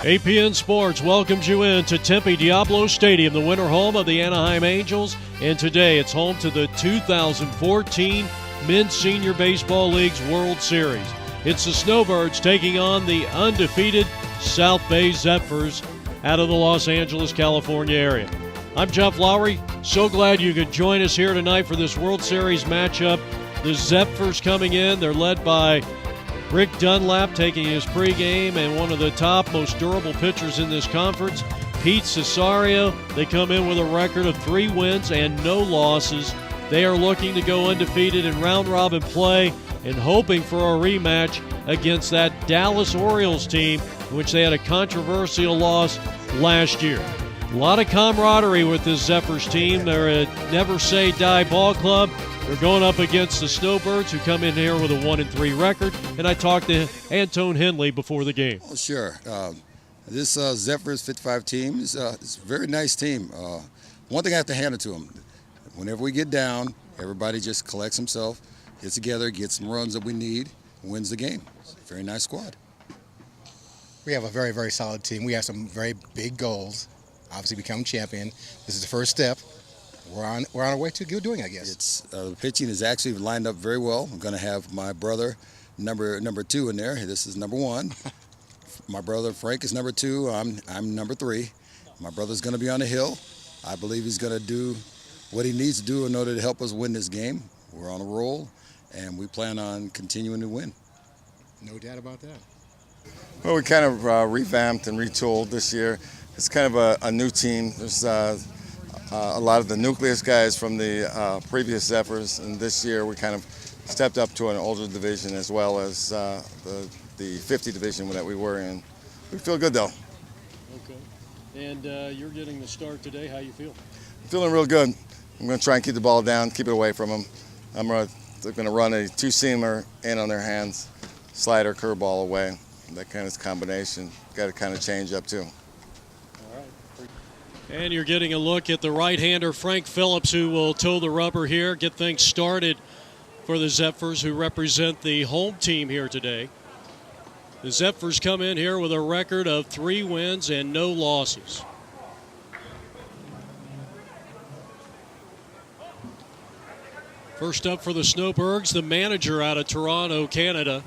APN Sports welcomes you in to Tempe Diablo Stadium, the winter home of the Anaheim Angels. And today it's home to the 2014 Men's Senior Baseball League's World Series. It's the Snowbirds taking on the undefeated South Bay Zephyrs out of the Los Angeles, California area. I'm Jeff Lowry. So glad you could join us here tonight for this World Series matchup. The Zephyrs coming in. They're led by Rick Dunlap taking his pregame, and one of the top, most durable pitchers in this conference, Pete Cesario. They come in with a record of 3 wins and no losses. They are looking to go undefeated in round-robin play and hoping for a rematch against that Dallas Orioles team, in which they had a controversial loss last year. A lot of camaraderie with this Zephyrs team. They're a never-say-die ball club. They're going up against the Snowbirds, who come in here with a 1-3 record. And I talked to Antone Henley before the game. Oh, sure. This Zephyrs 55 team is a very nice team. One thing I have to hand it to them. Whenever we get down, everybody just collects himself, gets together, gets some runs that we need, and wins the game. It's a very nice squad. We have a very, very solid team. We have some very big goals. Obviously, become champion. This is the first step. We're on our way to doing it, I guess. The pitching is actually lined up very well. I'm going to have my brother, number 2 in there. This is number 1. My brother Frank is number 2. I'm number 3. My brother's going to be on the hill. I believe he's going to do what he needs to do in order to help us win this game. We're on a roll, and we plan on continuing to win. No doubt about that. Well, we kind of revamped and retooled this year. It's kind of a new team. There's a lot of the nucleus guys from the previous Zephyrs, and this year we kind of stepped up to an older division as well as the 50 division that we were in. We feel good though. Okay. And you're getting the start today. How you feel? I'm feeling real good. I'm going to try and keep the ball down, keep it away from them. They're going to run a 2-seamer in on their hands, slider, curveball away. That kind of combination. Got to kind of change up too. And you're getting a look at the right-hander Frank Phillips, who will toe the rubber here, get things started for the Zephyrs, who represent the home team here today. The Zephyrs come in here with a record of 3 wins and no losses. First up for the Snowbirds, the manager out of Toronto, Canada,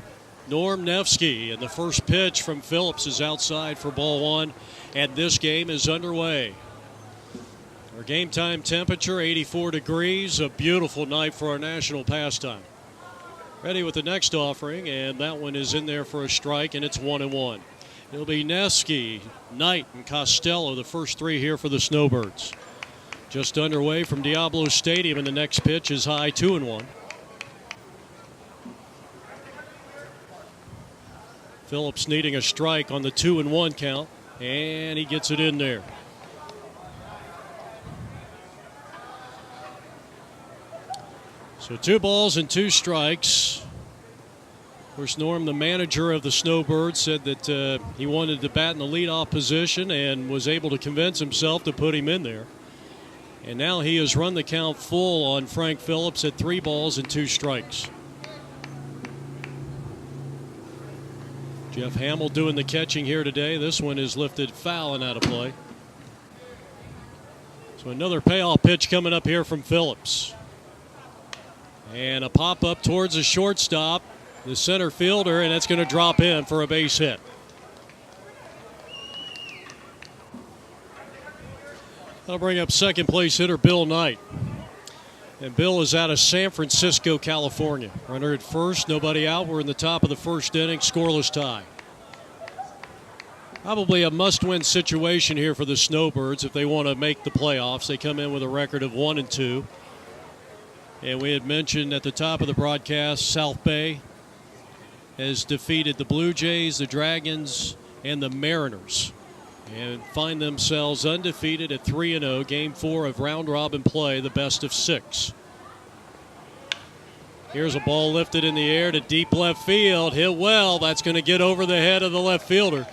Norm Nevsky. And the first pitch from Phillips is outside for ball 1, and this game is underway. Our game time temperature, 84 degrees, a beautiful night for our national pastime. Ready with the next offering, and that one is in there for a strike, and it's 1-1. It'll be Nevsky, Knight, and Costello, the first 3 here for the Snowbirds. Just underway from Diablo Stadium, and the next pitch is high, 2-1. Phillips needing a strike on the 2-1 count, and he gets it in there. So 2 balls and 2 strikes. Of course, Norm, the manager of the Snowbirds, said that he wanted to bat in the leadoff position and was able to convince himself to put him in there. And now he has run the count full on Frank Phillips at 3 balls and 2 strikes. Jeff Hamill doing the catching here today. This one is lifted foul and out of play. So another payoff pitch coming up here from Phillips. And a pop-up towards the shortstop, the center fielder, and that's going to drop in for a base hit. That'll bring up second place hitter Bill Knight. And Bill is out of San Francisco, California. Runner at first, nobody out. We're in the top of the first inning, scoreless tie. Probably a must-win situation here for the Snowbirds if they want to make the playoffs. They come in with a record of 1-2. And we had mentioned at the top of the broadcast, South Bay has defeated the Blue Jays, the Dragons, and the Mariners, and find themselves undefeated at 3-0, Game 4 of round-robin play, the best of 6. Here's a ball lifted in the air to deep left field, hit well. That's going to get over the head of the left fielder.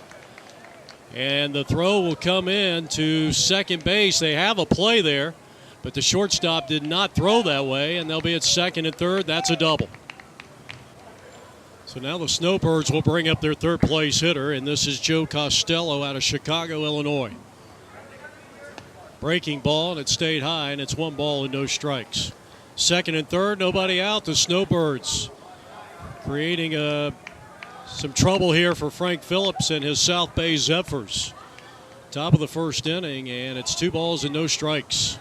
And the throw will come in to second base. They have a play there, but the shortstop did not throw that way, and they'll be at second and third. That's a double. So now the Snowbirds will bring up their third place hitter, and this is Joe Costello out of Chicago, Illinois. Breaking ball, and it stayed high, and it's 1 ball and no strikes. Second and third, nobody out. The Snowbirds creating some trouble here for Frank Phillips and his South Bay Zephyrs. Top of the first inning, and it's 2 balls and no strikes.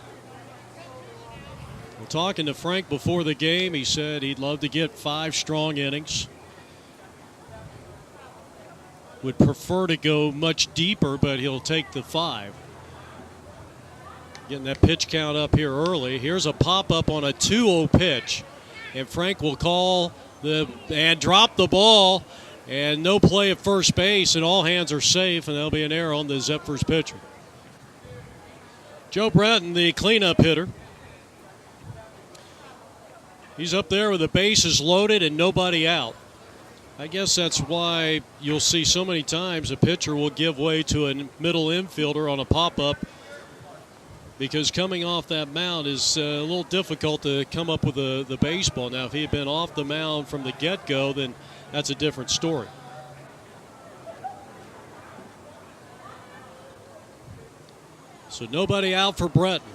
We're talking to Frank before the game. He said he'd love to get 5 strong innings. Would prefer to go much deeper, but he'll take the 5. Getting that pitch count up here early. Here's a pop-up on a 2-0 pitch. And Frank will call and drop the ball. And no play at first base, and all hands are safe, and there'll be an error on the Zephyrs pitcher. Joe Breton, the cleanup hitter. He's up there with the bases loaded and nobody out. I guess that's why you'll see so many times a pitcher will give way to a middle infielder on a pop-up, because coming off that mound is a little difficult to come up with the baseball. Now, if he had been off the mound from the get-go, then that's a different story. So nobody out for Breton.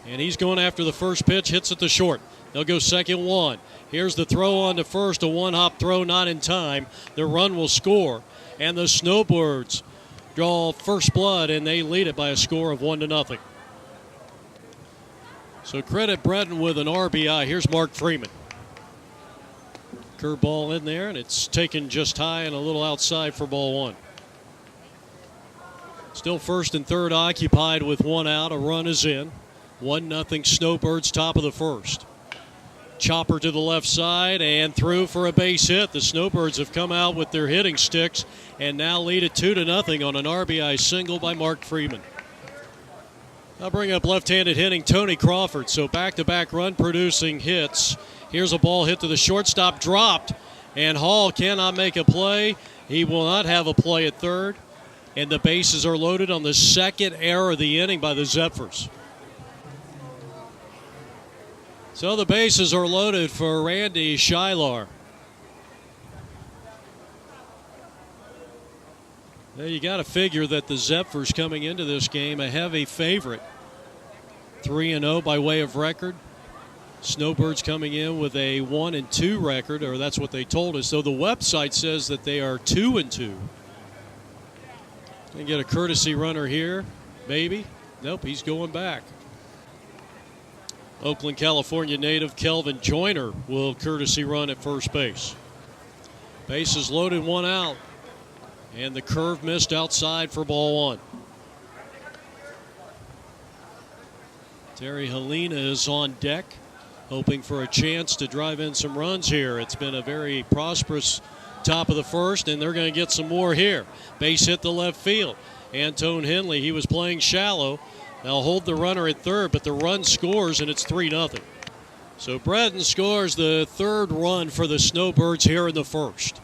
And he's going after the first pitch, hits it to short. They'll go 2-1. Here's the throw on to first, a one-hop throw, not in time. The run will score. And the Snowbirds draw first blood, and they lead it by a score of 1-0. So credit Breton with an RBI. Here's Mark Freeman. Curveball in there, and it's taken just high and a little outside for ball 1. Still first and third occupied with 1 out. A run is in. 1-0 Snowbirds, top of the first. Chopper to the left side and through for a base hit. The Snowbirds have come out with their hitting sticks and now lead it 2-0 on an RBI single by Mark Freeman. I'll bring up left-handed hitting Tony Crawford. So back-to-back run-producing hits. Here's a ball hit to the shortstop, dropped, and Hall cannot make a play. He will not have a play at third, and the bases are loaded on the second error of the inning by the Zephyrs. So the bases are loaded for Randy Shilar. Now you got to figure that the Zephyrs coming into this game a heavy favorite. 3-0 by way of record. Snowbirds coming in with a 1-2 record, or that's what they told us. So the website says that they are 2-2. Gonna get a courtesy runner here, maybe. Nope, he's going back. Oakland, California native Kelvin Joyner will courtesy run at first base. Bases loaded, 1 out. And the curve missed outside for ball 1. Terry Helena is on deck, hoping for a chance to drive in some runs here. It's been a very prosperous top of the first, and they're going to get some more here. Base hit to left field. Antone Henley, he was playing shallow. They'll hold the runner at third, but the run scores, and it's 3-0. So Breton scores the third run for the Snowbirds here in the first.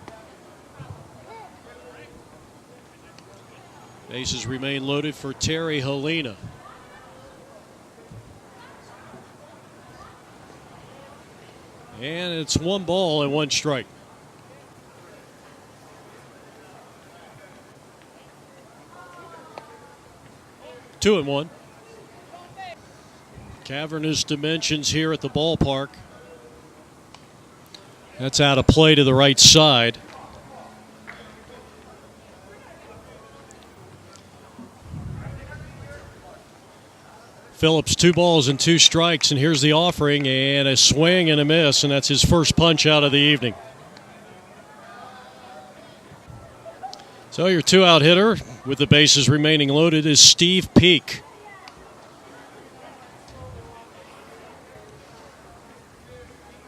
Bases remain loaded for Terry Helena. And it's 1 ball and 1 strike. Two and 1. Cavernous dimensions here at the ballpark. That's out of play to the right side. Phillips, 2 balls and 2 strikes, and here's the offering, and a swing and a miss, and that's his first punch out of the evening. So your 2-out hitter with the bases remaining loaded is Steve Peak.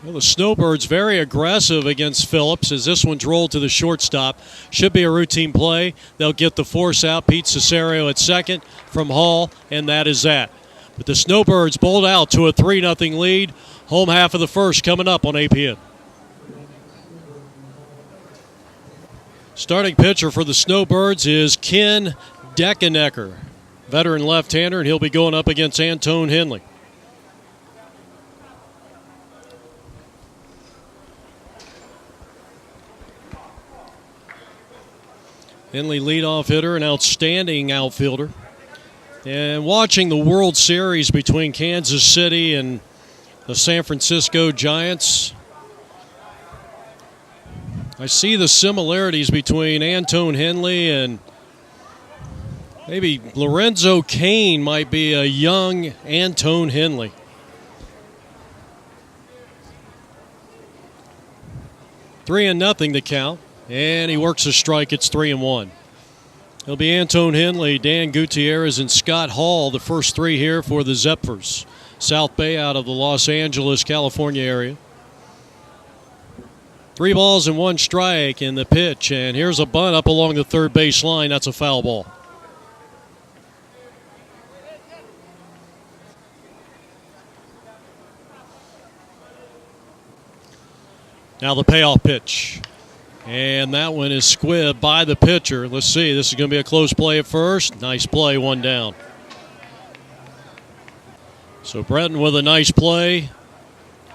Well, the Snowbirds very aggressive against Phillips as this one's rolled to the shortstop. Should be a routine play. They'll get the force out. Pete Cesario at second from Hall, and that is that. But the Snowbirds bowled out to a 3-0 lead. Home half of the first coming up on APN. Starting pitcher for the Snowbirds is Ken Deckenecker, veteran left-hander, and he'll be going up against Antone Henley. Henley leadoff hitter, an outstanding outfielder. And watching the World Series between Kansas City and the San Francisco Giants, I see the similarities between Antone Henley and maybe Lorenzo Cain might be a young Antone Henley. Three and nothing to count, and he works a strike. It's 3-1. It'll be Antone Henley, Dan Gutierrez, and Scott Hall, the first three here for the Zephyrs. South Bay out of the Los Angeles, California area. 3 balls and 1 strike in the pitch, and here's a bunt up along the third base line. That's a foul ball. Now the payoff pitch. And that one is squibbed by the pitcher. Let's see. This is going to be a close play at first. Nice play, 1 down. So Breton with a nice play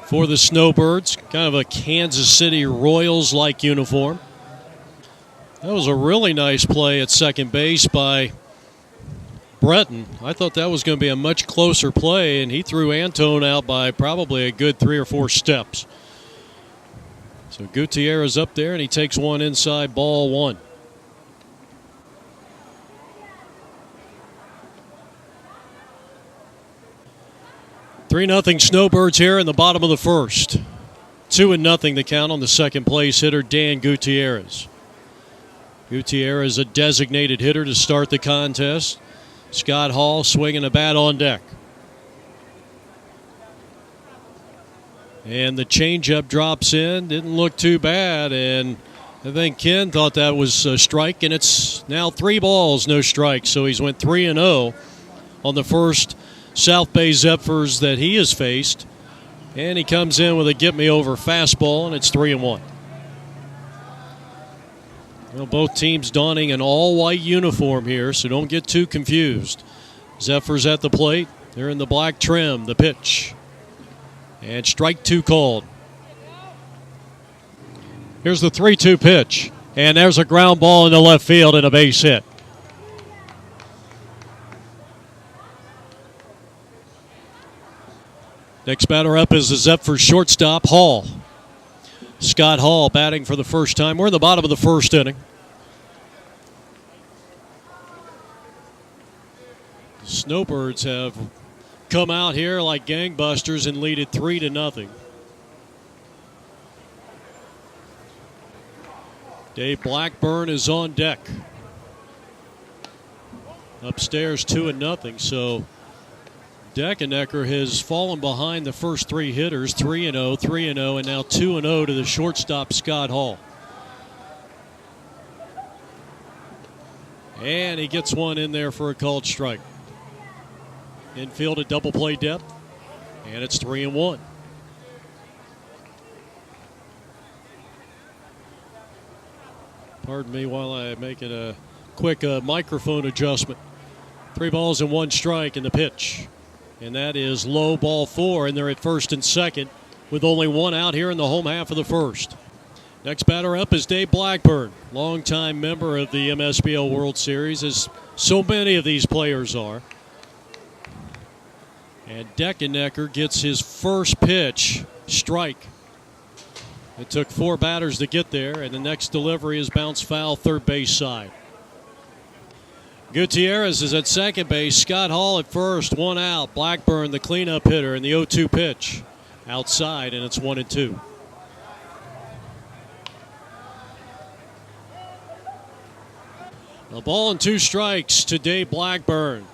for the Snowbirds. Kind of a Kansas City Royals-like uniform. That was a really nice play at second base by Breton. I thought that was going to be a much closer play, and he threw Antone out by probably a good 3 or 4 steps. So Gutierrez up there, and he takes one inside, ball 1. Three 3-0 Snowbirds here in the bottom of the first. 2-0 the count on the second place hitter, Dan Gutierrez. Gutierrez, a designated hitter to start the contest. Scott Hall swinging a bat on deck. And the changeup drops in. Didn't look too bad. And I think Ken thought that was a strike. And it's now 3 balls, no strikes. So he's went 3-0 on the first South Bay Zephyrs that he has faced. And he comes in with a get-me-over fastball, and it's 3-1. Well, both teams donning an all-white uniform here, so don't get too confused. Zephyrs at the plate. They're in the black trim. The pitch. And strike 2 called. Here's the 3-2 pitch. And there's a ground ball into left field and a base hit. Next batter up is the Zephyrs shortstop, Hall. Scott Hall batting for the first time. We're in the bottom of the first inning. The Snowbirds have come out here like gangbusters and lead it 3-0. Dave Blackburn is on deck. Upstairs 2-0, so Deckenecker has fallen behind the first 3 hitters, 3-0, 3-0, and now 2-0 to the shortstop, Scott Hall. And he gets one in there for a called strike. Infield at double play depth, and it's 3-1. Pardon me while I make it a quick microphone adjustment. 3 balls and 1 strike in the pitch. And that is low, ball 4, and they're at first and second with only 1 out here in the home half of the first. Next batter up is Dave Blackburn, longtime member of the MSBL World Series, as so many of these players are. And Deckenecker gets his first pitch, strike. It took 4 batters to get there, and the next delivery is bounced foul, third base side. Gutierrez is at second base. Scott Hall at first, 1 out. Blackburn, the cleanup hitter, in the 0-2 pitch. Outside, and it's 1-2. A ball and 2 strikes to Dave Blackburn.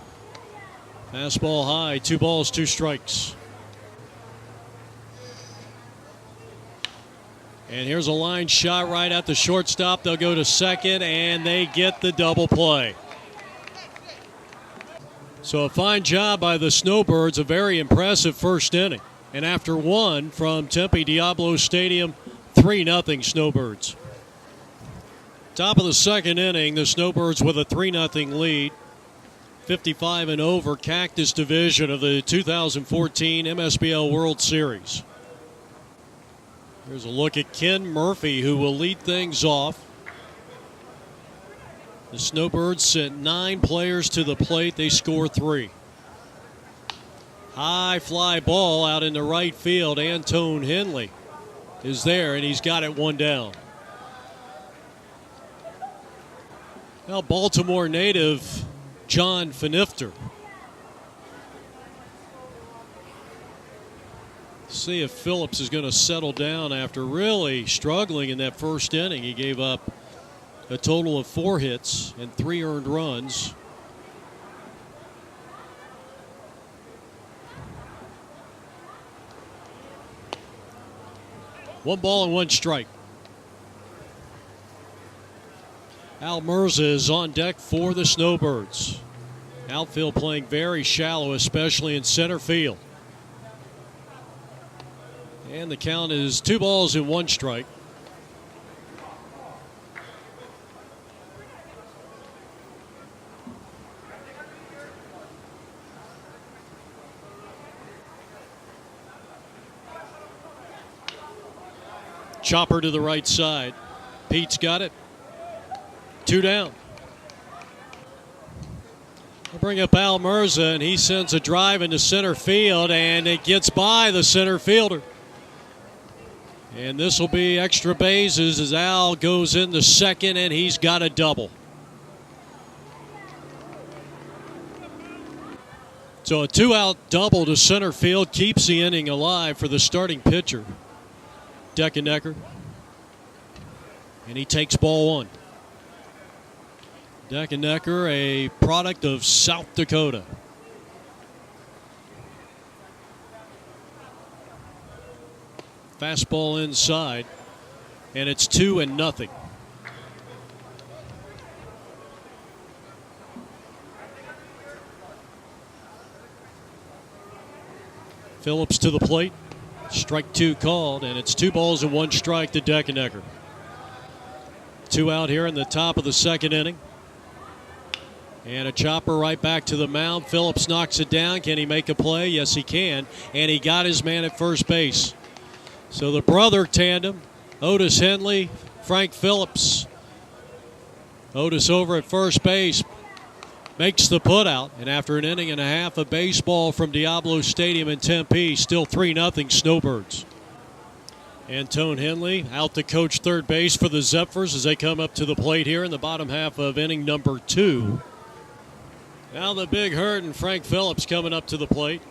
Fastball high, 2 balls, 2 strikes. And here's a line shot right at the shortstop. They'll go to second, and they get the double play. So a fine job by the Snowbirds, a very impressive first inning. And after 1 from Tempe Diablo Stadium, 3-0 Snowbirds. Top of the second inning, the Snowbirds with a 3-0 lead. 55 and over Cactus Division of the 2014 MSBL World Series. Here's a look at Ken Murphy, who will lead things off. The Snowbirds sent 9 players to the plate. They score 3. High fly ball out in the right field. Antone Henley is there, and he's got it 1 down. Now Baltimore native John Finifter. See if Phillips is going to settle down after really struggling in that first inning. He gave up a total of 4 hits and 3 earned runs. One ball and 1 strike. Al Mirza is on deck for the Snowbirds. Outfield playing very shallow, especially in center field. And the count is 2 balls and 1 strike. Chopper to the right side. Pete's got it. 2 down. I'll bring up Al Mirza, and he sends a drive into center field, and it gets by the center fielder. And this will be extra bases as Al goes into second, and he's got a double. So a 2-out double to center field keeps the inning alive for the starting pitcher, Deckenecker. And he takes ball 1. Deckenecker, a product of South Dakota. Fastball inside, and it's 2-0. Phillips to the plate. Strike 2 called, and it's 2 balls and 1 strike to Deckenecker. 2 out here in the top of the second inning. And a chopper right back to the mound. Phillips knocks it down. Can he make a play? Yes, he can. And he got his man at first base. So the brother tandem, Otis Henley, Frank Phillips. Otis over at first base makes the putout. And after an inning and a half of baseball from Diablo Stadium in Tempe, still 3-0 Snowbirds. Antone Henley out to coach third base for the Zephyrs as they come up to the plate here in the bottom half of inning number 2. Now the big hurt and Frank Phillips coming up to the plate.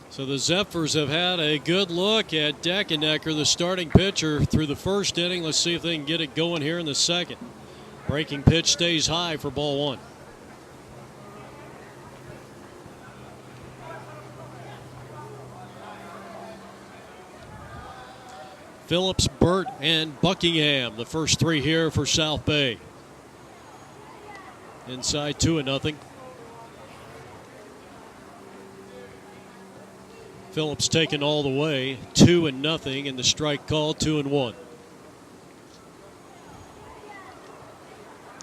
So the Zephyrs have had a good look at Deckenecker, the starting pitcher, through the first inning. Let's see if they can get it going here in the second. Breaking pitch stays high for ball 1. Phillips, Burt, and Buckingham, the first 3 here for South Bay. Inside 2-0. Phillips taken all the way, 2-0, and the strike called, 2-1.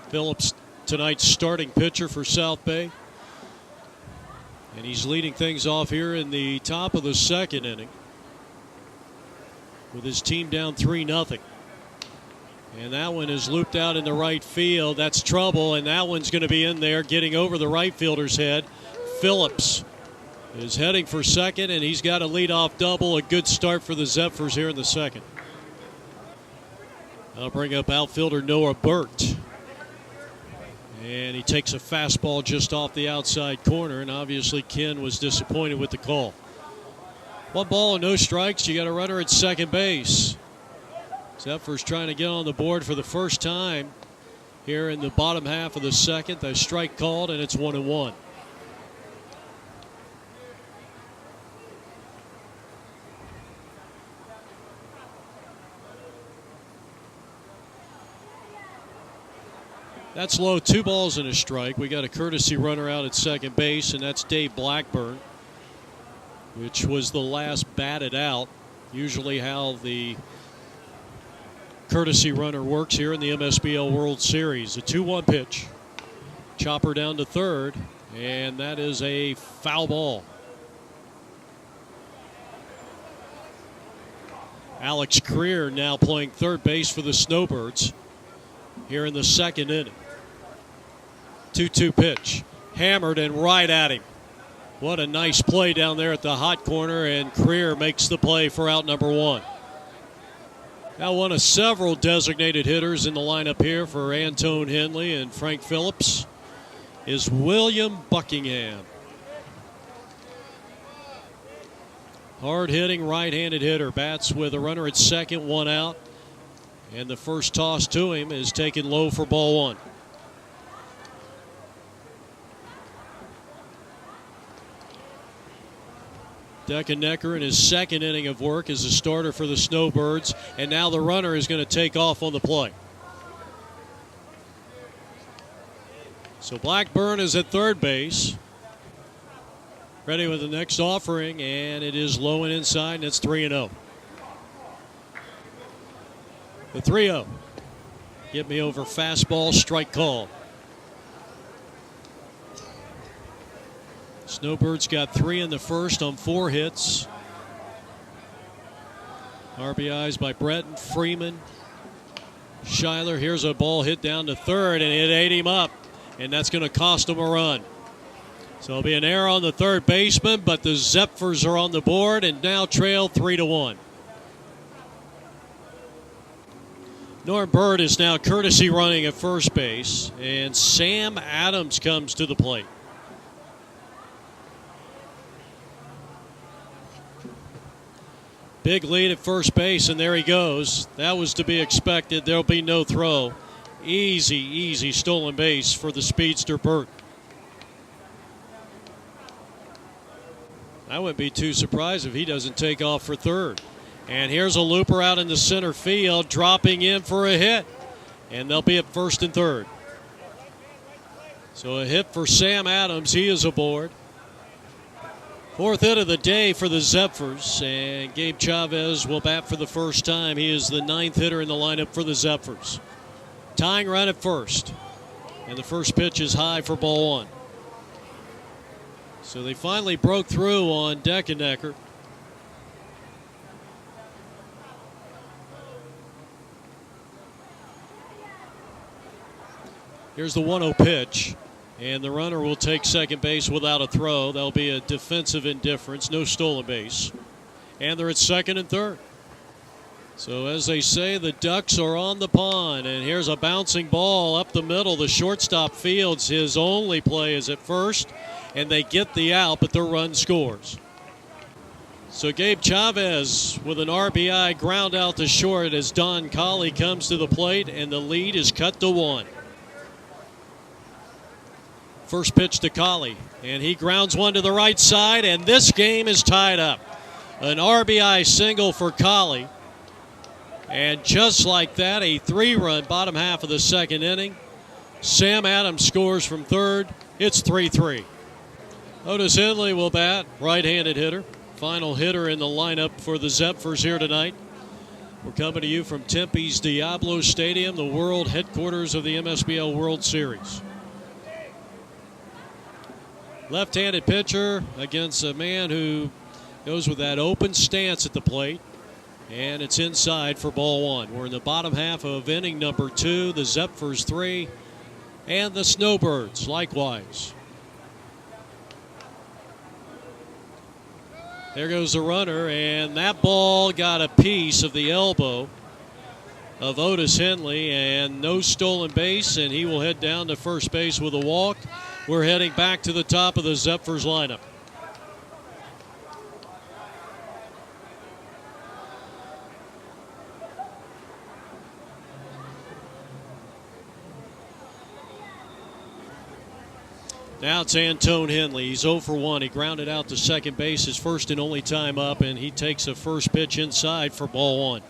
Phillips, tonight's starting pitcher for South Bay. And he's leading things off here in the top of the second inning with his team down 3-0. And that one is looped out in the right field. That's trouble, and that one's going to be in there, getting over the right fielder's head. Phillips is heading for second, and he's got a leadoff double. A good start for the Zephyrs here in the second. I'll bring up outfielder Noah Burt. And he takes a fastball just off the outside corner, and obviously Ken was disappointed with the call. 1 ball and no strikes. You got a runner at second base. Zephyrs trying to get on the board for the first time here in the bottom half of the second. The strike called, and it's 1-1. That's low, 2 balls and a strike. We got a courtesy runner out at second base, and that's Dave Blackburn, which was the last batted out. Usually how the courtesy runner works here in the MSBL World Series. A 2-1 pitch. Chopper down to third, and that is a foul ball. Alex Creer now playing third base for the Snowbirds here in the second inning. 2-2 pitch. Hammered and right at him. What a nice play down there at the hot corner, and Creer makes the play for out number one. Now one of several designated hitters in the lineup here for Antone Henley and Frank Phillips is William Buckingham. Hard-hitting right-handed hitter. Bats with a runner at second, one out. And the first toss to him is taken low for ball one. Deckennecker in his second inning of work as a starter for the Snowbirds. And now the runner is going to take off on the play. So Blackburn is at third base. Ready with the next offering, and it is low and inside, and it's 3-0. The 3-0. Get me over fastball, strike call. Snowbirds got 3 in the first on 4 hits. RBIs by Breton, Freeman, Schuyler. Here's a ball hit down to third, and it ate him up, and that's going to cost him a run. So it'll be an error on the third baseman, but the Zephyrs are on the board and now trail 3-1. Norm Bird is now courtesy running at first base, and Sam Adams comes to the plate. Big lead at first base, and there he goes. That was to be expected. There'll be no throw. Easy stolen base for the speedster Burt. I wouldn't be too surprised if he doesn't take off for third. And here's a looper out in the center field, dropping in for a hit. And they'll be at first and third. So a hit for Sam Adams. He is aboard. Fourth hit of the day for the Zephyrs. And Gabe Chavez will bat for the first time. He is the 9th hitter in the lineup for the Zephyrs. Tying run at first. And the first pitch is high for ball one. So they finally broke through on Deckennecker. Here's the 1-0 pitch, and the runner will take second base without a throw. That'll be a defensive indifference, no stolen base. And they're at second and third. So as they say, the Ducks are on the pond, and here's a bouncing ball up the middle. The shortstop fields his only play is at first, and they get the out, but the run scores. So Gabe Chavez with an RBI ground out to short as Don Colley comes to the plate, and the lead is cut to 1. First pitch to Colley, and he grounds one to the right side, and this game is tied up. An RBI single for Colley. And just like that, a 3-run bottom half of the second inning. Sam Adams scores from third. It's 3-3. Otis Henley will bat, right-handed hitter. Final hitter in the lineup for the Zephyrs here tonight. We're coming to you from Tempe's Diablo Stadium, the world headquarters of the MSBL World Series. Left-handed pitcher against a man who goes with that open stance at the plate. And it's inside for ball one. We're in the bottom half of inning number 2. The Zephyrs 3 and the Snowbirds likewise. There goes the runner, and that ball got a piece of the elbow of Otis Henley, and no stolen base, and he will head down to first base with a walk. We're heading back to the top of the Zephyrs lineup. Now it's Antone Henley. He's 0 for 1. He grounded out to second base his first and only time up, and he takes a first pitch inside for ball one.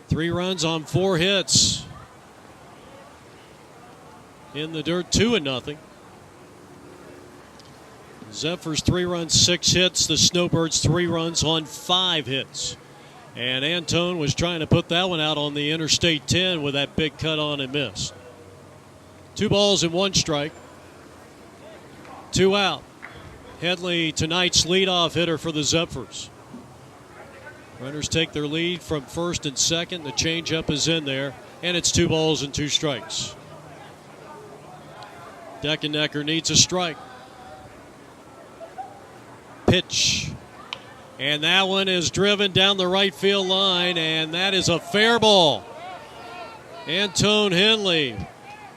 Three runs on 4 hits. In the dirt, 2-0. Zephyrs 3 runs, 6 hits. The Snowbirds 3 runs on 5 hits. And Antone was trying to put that one out on the Interstate 10 with that big cut on and miss. 2 balls and 1 strike. 2 out. Henley, tonight's leadoff hitter for the Zephyrs. Runners take their lead from first and second. The changeup is in there, and it's 2 balls and 2 strikes. Deckennecker needs a strike. Pitch. And that one is driven down the right field line, and that is a fair ball. Antone Henley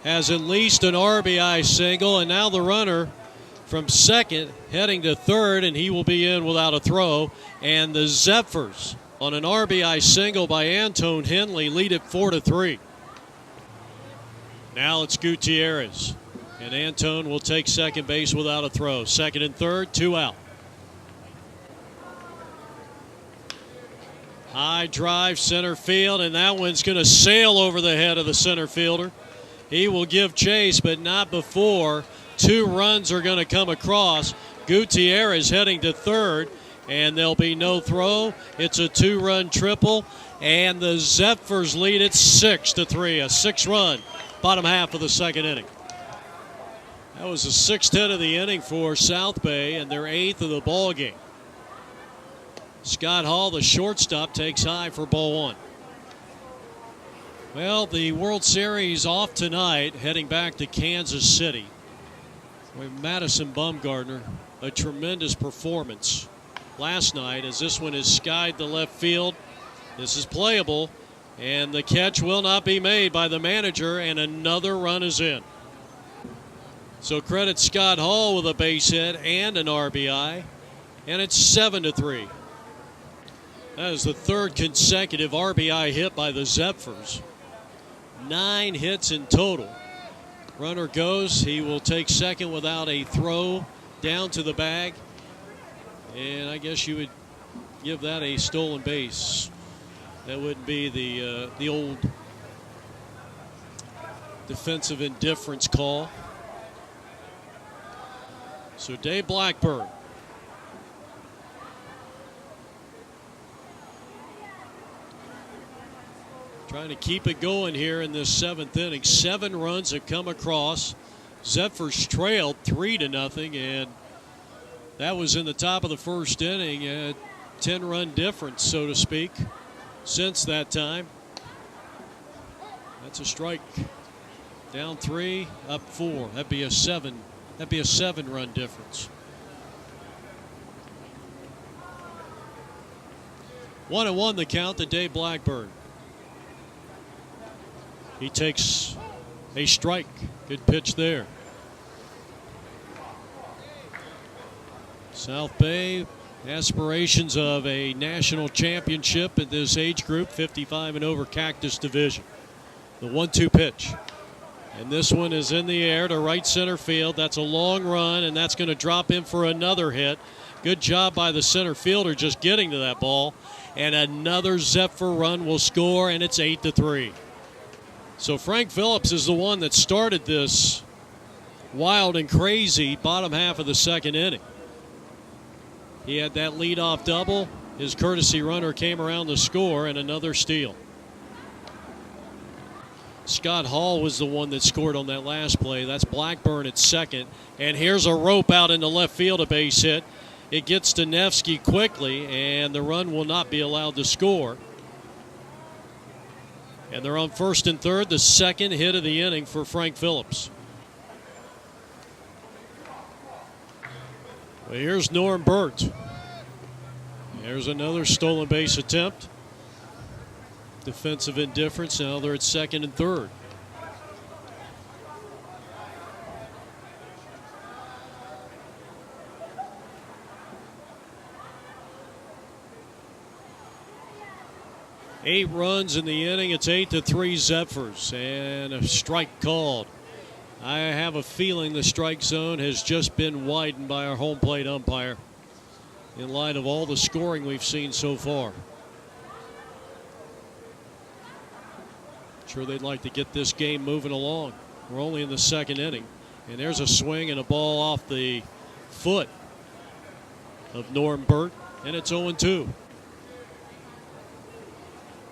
has at least an RBI single, and now the runner from second heading to third, and he will be in without a throw. And the Zephyrs, on an RBI single by Antone Henley, lead it 4-3. Now it's Gutierrez, and Antone will take second base without a throw. Second and third, 2 out. High drive, center field, and that one's going to sail over the head of the center fielder. He will give chase, but not before 2 runs are going to come across. Gutierrez heading to third, and there'll be no throw. It's a 2-run triple, and the Zephyrs lead it 6-3, a 6-run bottom half of the second inning. That was the 6th hit of the inning for South Bay, and their 8th of the ball game. Scott Hall, the shortstop, takes high for ball 1. Well, the World Series off tonight, heading back to Kansas City. With Madison Bumgarner, a tremendous performance last night as this one is skied to left field. This is playable, and the catch will not be made by the manager, and another run is in. So credit Scott Hall with a base hit and an RBI, and it's 7-3. That is the 3rd consecutive RBI hit by the Zephyrs. 9 hits in total. Runner goes. He will take second without a throw down to the bag. And I guess you would give that a stolen base. That wouldn't be the old defensive indifference call. So Dave Blackburn. Trying to keep it going here in this 7th inning. 7 runs have come across. Zephyrs trailed 3-0, and that was in the top of the 1st inning. A 10-run difference, so to speak, since that time. That's a strike. Down 3, up 4. That'd be a 7-run difference. 1-1 the count to Dave Blackburn. He takes a strike. Good pitch there. South Bay, aspirations of a national championship at this age group, 55 and over Cactus Division. The 1-2 pitch. And this one is in the air to right center field. That's a long run, and that's going to drop in for another hit. Good job by the center fielder just getting to that ball. And another Zephyr run will score, and it's 8-3. So Frank Phillips is the one that started this wild and crazy bottom half of the 2nd inning. He had that leadoff double. His courtesy runner came around to score, and another steal. Scott Hall was the one that scored on that last play. That's Blackburn at second. And here's a rope out into left field, a base hit. It gets to Nevsky quickly, and the run will not be allowed to score. And they're on 1st and 3rd, the 2nd hit of the inning for Frank Phillips. Well, here's Norm Burt. There's another stolen base attempt. Defensive indifference. Now they're at 2nd and 3rd. Eight runs in the inning. It's 8-3 Zephyrs, and a strike called. I have a feeling the strike zone has just been widened by our home plate umpire in light of all the scoring we've seen so far. Sure, they'd like to get this game moving along. We're only in the 2nd inning, and there's a swing and a ball off the foot of Norm Burt, and it's 0-2.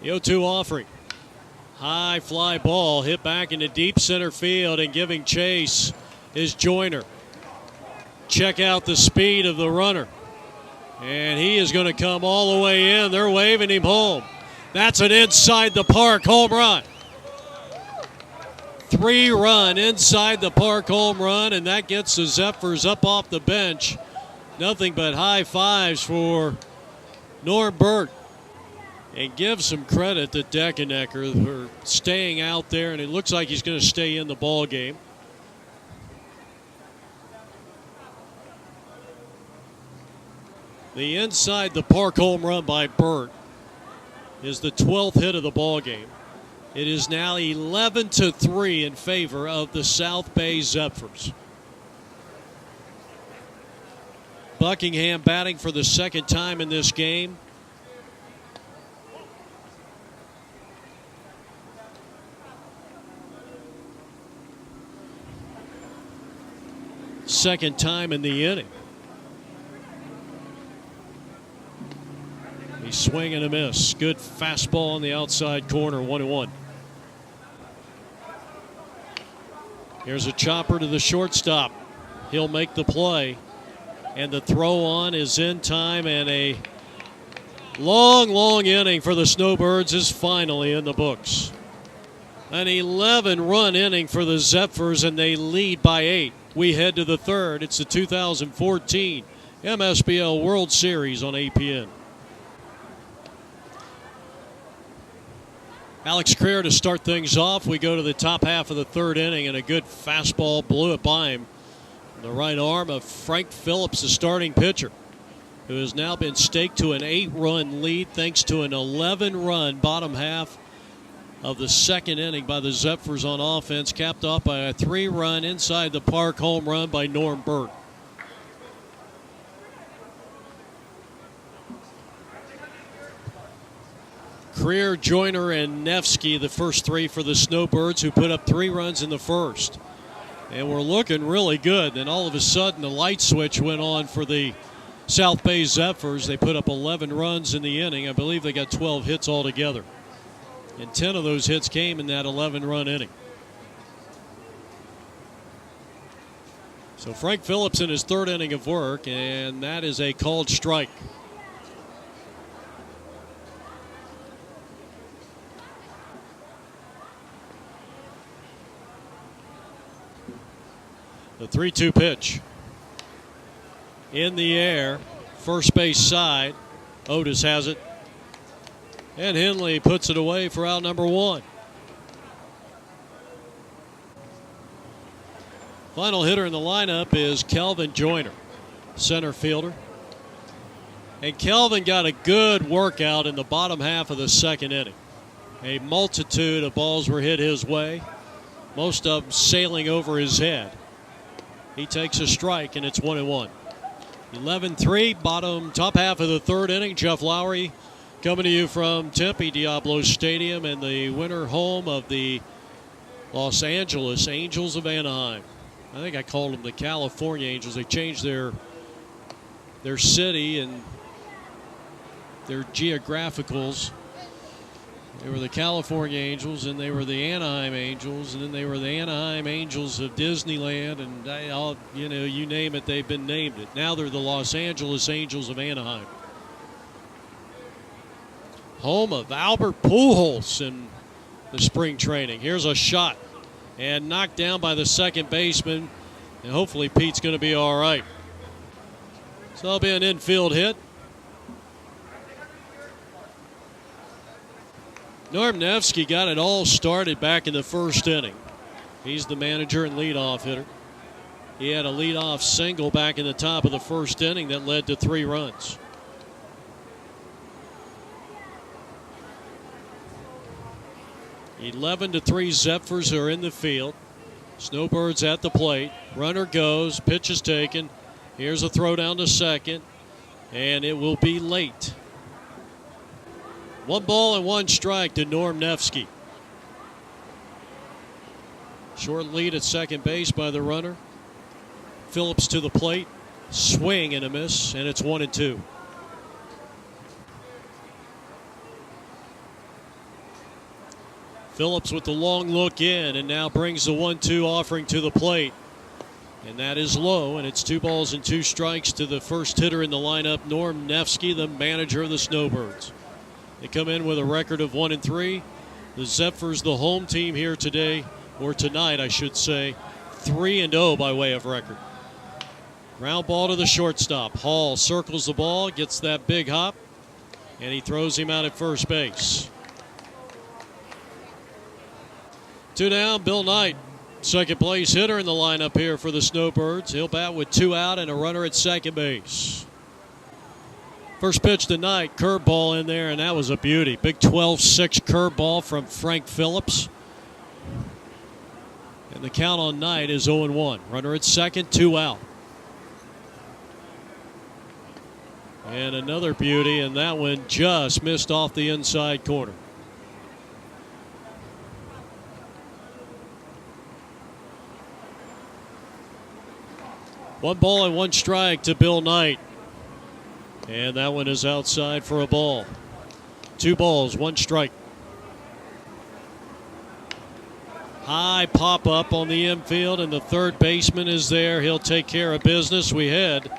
The 0-2 offering. High fly ball hit back into deep center field, and giving chase is Joyner. check out the speed of the runner. And he is going to come all the way in. They're waving him home. That's an inside the park home run. 3-run inside the park home run, and that gets the Zephyrs up off the bench. Nothing but high fives for Norm Burt. And give some credit to Deckenecker for staying out there, and it looks like he's going to stay in the ball game. The inside the park home run by Burt is the 12th hit of the ball game. It is now 11-3 in favor of the South Bay Zephyrs. Buckingham batting for the second time in this game. Second time in the inning. He's swing and a miss. Good fastball on the outside corner, 1-1. Here's a chopper to the shortstop. He'll make the play. And the throw on is in time, and a long inning for the Snowbirds is finally in the books. An 11-run inning for the Zephyrs, and they lead by 8. We head to the third. It's the 2014 MSBL World Series on APN. Alex Creer to start things off. We go to the top half of the third inning, and a good fastball blew it by him. The right arm of Frank Phillips, the starting pitcher, who has now been staked to an 8-run lead thanks to an 11-run bottom half of the second inning by the Zephyrs on offense, capped off by a 3-run inside the park home run by Norm Burt. Creer, Joyner, and Nevsky, the first 3 for the Snowbirds, who put up 3 runs in the first. And we're looking really good. Then all of a sudden, the light switch went on for the South Bay Zephyrs. They put up 11 runs in the inning. I believe they got 12 hits altogether. And 10 of those hits came in that 11-run inning. So Frank Phillips in his third inning of work, and that is a called strike. The 3-2 pitch. In the air, first base side. Otis has it. And Henley puts it away for out number 1. Final hitter in the lineup is Kelvin Joyner, center fielder. And Kelvin got a good workout in the bottom half of the second inning. A multitude of balls were hit his way, most of them sailing over his head. He takes a strike, and it's 1-1. 11-3, top half of the third inning. Jeff Lowry coming to you from Tempe Diablo Stadium and the winter home of the Los Angeles Angels of Anaheim. I think I called them the California Angels. They changed their city and their geographicals. They were the California Angels, and they were the Anaheim Angels, and then they were the Anaheim Angels of Disneyland, and you name it, they've been named it. Now they're the Los Angeles Angels of Anaheim. Home of Albert Pujols in the spring training. Here's a shot, and knocked down by the second baseman, and hopefully Pete's going to be all right. So that'll be an infield hit. Norm Nevsky got it all started back in the first inning. He's the manager and leadoff hitter. He had a leadoff single back in the top of the first inning that led to 3 runs. (11-3) Zephyrs are in the field. Snowbirds at the plate. Runner goes. Pitch is taken. Here's a throw down to second, and it will be late. 1 ball and 1 strike to Norm Nevsky. Short lead at second base by the runner. Phillips to the plate. Swing and a miss, and it's 1-2. Phillips with the long look in, and now brings the 1-2 offering to the plate. And that is low, and it's 2 balls and 2 strikes to the first hitter in the lineup, Norm Nevsky, the manager of the Snowbirds. They come in with a record of 1-3. The Zephyrs, the home team here today, or tonight, I should say, 3-0 by way of record. Ground ball to the shortstop. Hall circles the ball, gets that big hop, and he throws him out at first base. 2 down, Bill Knight, second place hitter in the lineup here for the Snowbirds. He'll bat with 2 out and a runner at second base. First pitch tonight, curveball in there, and that was a beauty. Big 12-6 curveball from Frank Phillips. And the count on Knight is 0-1. Runner at second, 2 out. And another beauty, and that one just missed off the inside corner. One ball and 1 strike to Bill Knight. And that one is outside for a ball. 2 balls, 1 strike. High pop up on the infield, and the third baseman is there. He'll take care of business. We head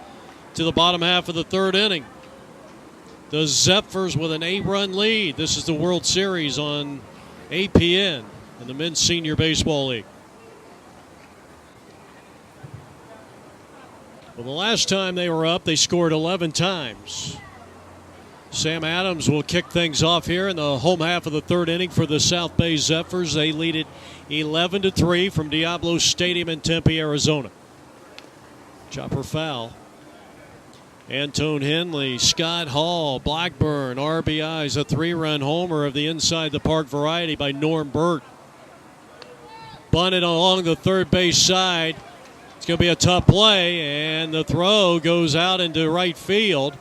to the bottom half of the 3rd inning. The Zephyrs with an 8-run lead. This is the World Series on APN in the Men's Senior Baseball League. Well, the last time they were up, they scored 11 times. Sam Adams will kick things off here in the home half of the 3rd inning for the South Bay Zephyrs. They lead it 11-3 from Diablo Stadium in Tempe, Arizona. Chopper foul. Antone Henley, Scott Hall, Blackburn, RBIs, a 3-run homer of the inside the park variety by Norm Burt. Bunted along the third base side. It's going to be a tough play, and the throw goes out into right field.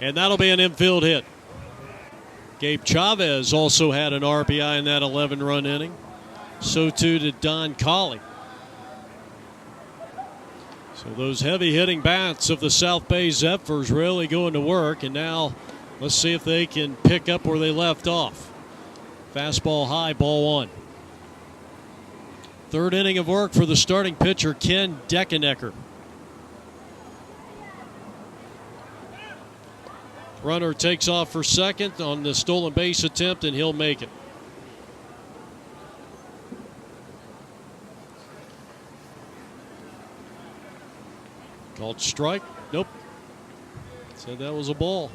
And that'll be an infield hit. Gabe Chavez also had an RBI in that 11-run inning. So too did Don Colley. So those heavy-hitting bats of the South Bay Zephyrs really going to work. And now let's see if they can pick up where they left off. Fastball high, ball 1. 3rd inning of work for the starting pitcher, Ken Deckenecker. Runner takes off for second on the stolen base attempt, and he'll make it. Called strike. Nope. Said that was a ball.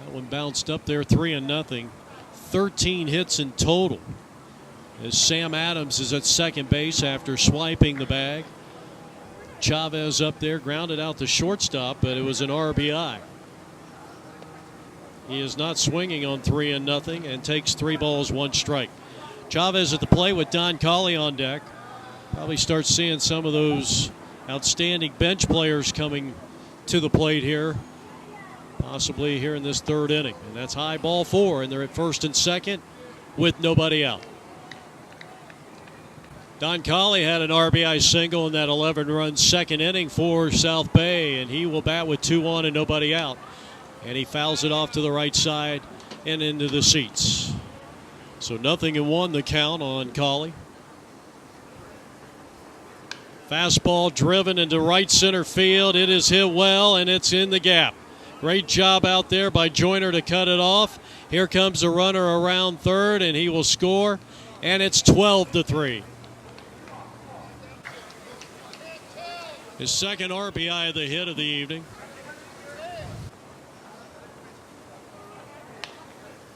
That one bounced up there, 3-0. 13 hits in total, as Sam Adams is at second base after swiping the bag. Chavez up there, grounded out the shortstop, but it was an RBI. He is not swinging on 3-0 and takes 3 balls, 1 strike. Chavez at the plate with Don Colley on deck. Probably start seeing some of those outstanding bench players coming to the plate here, possibly here in this 3rd inning. And that's high, ball 4, and they're at first and second with nobody out. Don Colley had an RBI single in that 11-run 2nd inning for South Bay, and he will bat with 2 on and nobody out. And he fouls it off to the right side and into the seats. So 0-1 the count on Colley. Fastball driven into right center field. It is hit well, and it's in the gap. Great job out there by Joyner to cut it off. Here comes the runner around third, and he will score, and it's 12-3. His second RBI of the hit of the evening.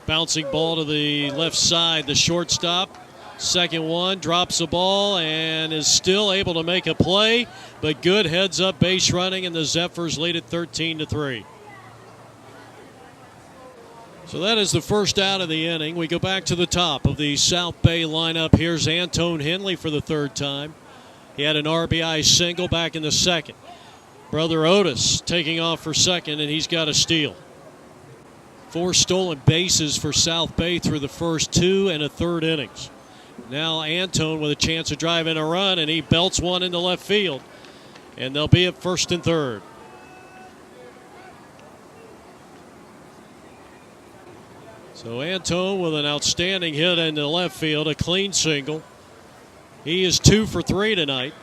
Bouncing ball to the left side, the shortstop. Second one, drops the ball and is still able to make a play, but good heads-up base running, and the Zephyrs lead it 13-3. So that is the first out of the inning. We go back to the top of the South Bay lineup. Here's Antone Henley for the 3rd time. He had an RBI single back in the 2nd. Brother Otis taking off for second, and he's got a steal. 4 stolen bases for South Bay through the first 2 and a 3rd innings. Now Antone with a chance to drive in a run, and he belts one into left field. And they'll be at first and third. So Antone with an outstanding hit into left field, a clean single. He is 2 for 3 tonight.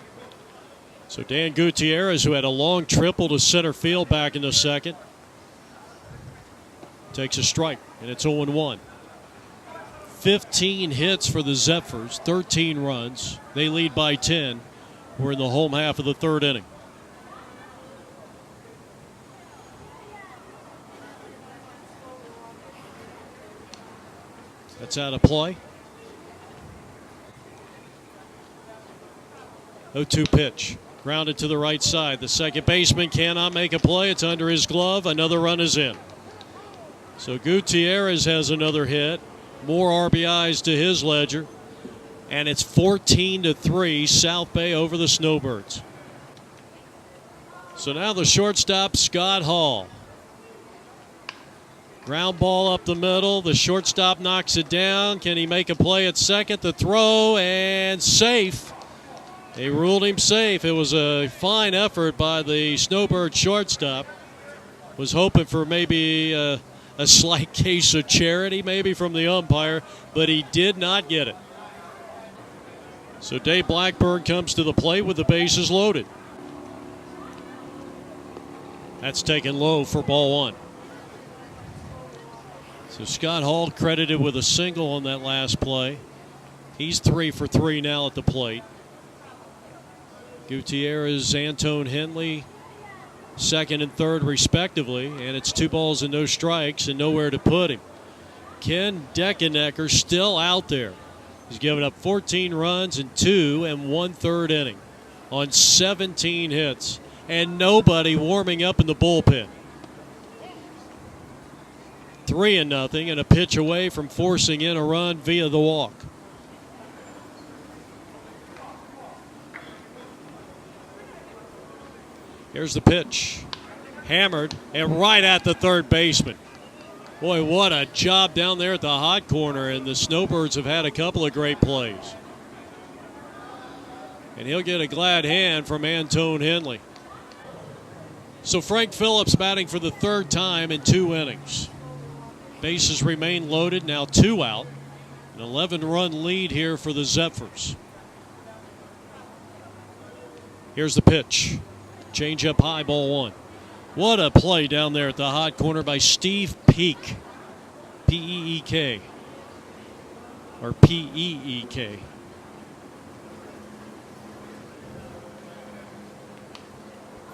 So Dan Gutierrez, who had a long triple to center field back in the second, takes a strike, and it's 0-1. 15 hits for the Zephyrs, 13 runs. They lead by 10. We're in the home half of the third inning. That's out of play. 0-2 pitch. Grounded to the right side. The second baseman cannot make a play. It's under his glove. Another run is in. So Gutierrez has another hit. More RBIs to his ledger. And it's 14-3 South Bay over the Snowbirds. So now the shortstop, Scott Hall. Ground ball up the middle. The shortstop knocks it down. Can he make a play at second? The throw, and safe. They ruled him safe. It was a fine effort by the Snowbird shortstop. Was hoping for maybe a slight case of charity maybe from the umpire, but he did not get it. So Dave Blackburn comes to the plate with the bases loaded. That's taken low for ball one. So Scott Hall credited with a single on that last play. He's 3 for 3 now at the plate. Gutierrez, Antone Henley, second and third respectively, and it's 2 balls and no strikes and nowhere to put him. Ken Deckenecker still out there. He's given up 14 runs in 2 1/3 inning on 17 hits, and nobody warming up in the bullpen. 3-0 and a pitch away from forcing in a run via the walk. Here's the pitch. Hammered and right at the third baseman. Boy, what a job down there at the hot corner, and the Snowbirds have had a couple of great plays. And he'll get a glad hand from Antone Henley. So Frank Phillips batting for the third time in 2 innings. Bases remain loaded, now 2 out. An 11-run lead here for the Zephyrs. Here's the pitch. Change up high, ball 1. What a play down there at the hot corner by Steve Peek. P-E-E-K. Or P-E-E-K.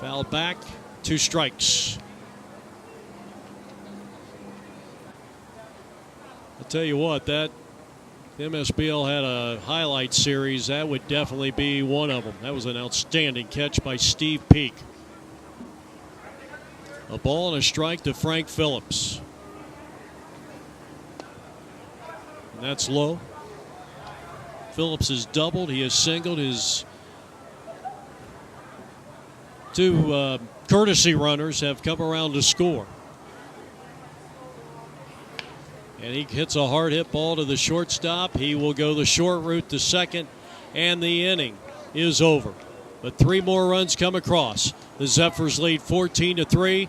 Foul back, 2 strikes. I'll tell you what, that MSBL had a highlight series. That would definitely be one of them. That was an outstanding catch by Steve Peek. A ball and a strike to Frank Phillips. And that's low. Phillips has doubled. He has singled. His 2 courtesy runners have come around to score. And he hits a hard hit ball to the shortstop. He will go the short route to second, and the inning is over. But 3 more runs come across. The Zephyrs lead 14-3.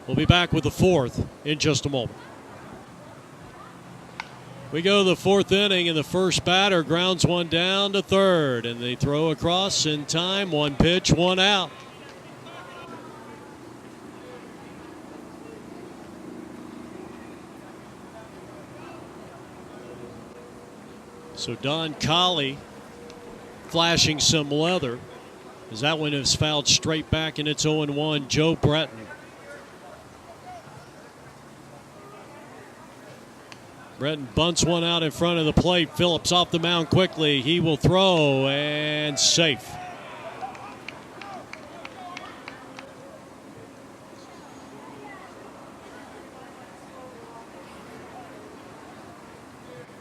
We'll be back with the 4th in just a moment. We go to the 4th inning, and the first batter grounds one down to third, and they throw across in time. 1 pitch, 1 out. So Don Colley flashing some leather, as that one is fouled straight back, and it's 0-1. Joe Breton. Breton bunts one out in front of the plate. Phillips off the mound quickly. He will throw, and safe.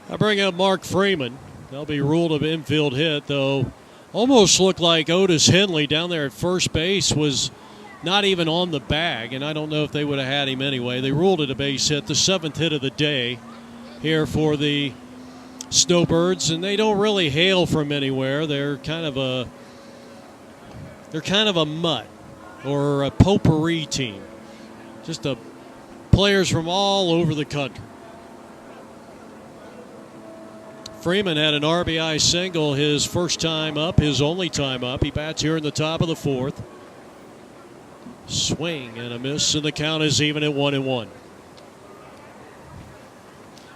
I bring up Mark Freeman. They'll be ruled an infield hit, though. Almost looked like Otis Henley down there at first base was not even on the bag, and I don't know if they would have had him anyway. They ruled it a base hit, the 7th hit of the day here for the Snowbirds, and they don't really hail from anywhere. They're kind of a mutt or a potpourri team. Just players from all over the country. Freeman had an RBI single his first time up, his only time up. He bats here in the top of the fourth. Swing and a miss, and the count is even at 1-1.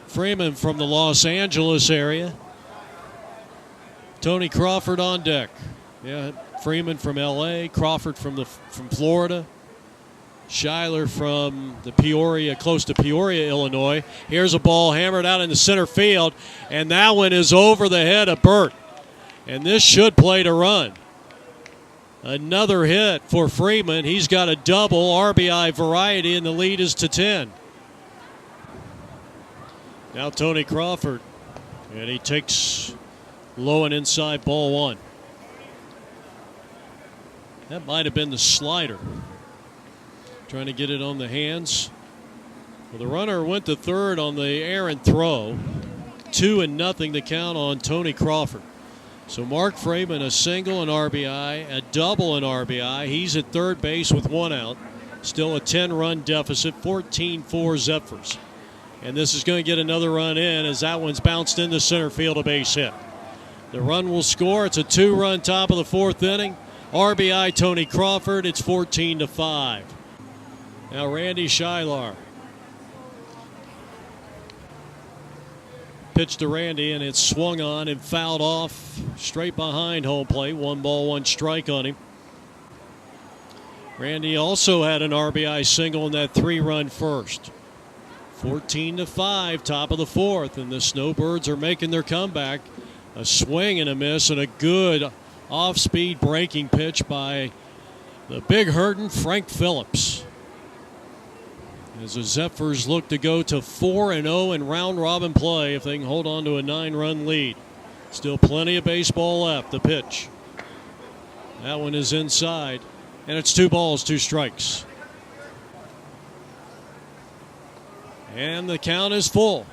Freeman from the Los Angeles area. Tony Crawford on deck. Yeah, Freeman from L.A., Crawford from Florida. Schuyler from the Peoria, close to Peoria, Illinois. Here's a ball hammered out in the center field, and that one is over the head of Burt. And this should play to run. Another hit for Freeman. He's got a double RBI variety, and the lead is to 10. Now Tony Crawford, and he takes low and inside ball one. That might have been the slider. Trying to get it on the hands. Well, the runner went to third on the errant throw. 2-0 the count on Tony Crawford. So Mark Freeman, a single, an RBI, a double, an RBI. He's at third base with one out. Still a 10-run deficit, 14-4 Zephyrs. And this is going to get another run in as that one's bounced into center field, a base hit. The run will score. It's a 2-run top of the fourth inning. RBI Tony Crawford. It's 14-5. Now Randy Schuyler. Pitch to Randy, and it's swung on and fouled off straight behind home plate. 1 ball, 1 strike on him. Randy also had an RBI single in that 3-run first. 14-5, top of the fourth, and the Snowbirds are making their comeback. A swing and a miss, and a good off-speed breaking pitch by the big hurtin' Frank Phillips. As the Zephyrs look to go to 4-0 in round-robin play if they can hold on to a 9-run lead. Still plenty of baseball left. The pitch. That one is inside, and it's 2 balls, 2 strikes. And the count is full.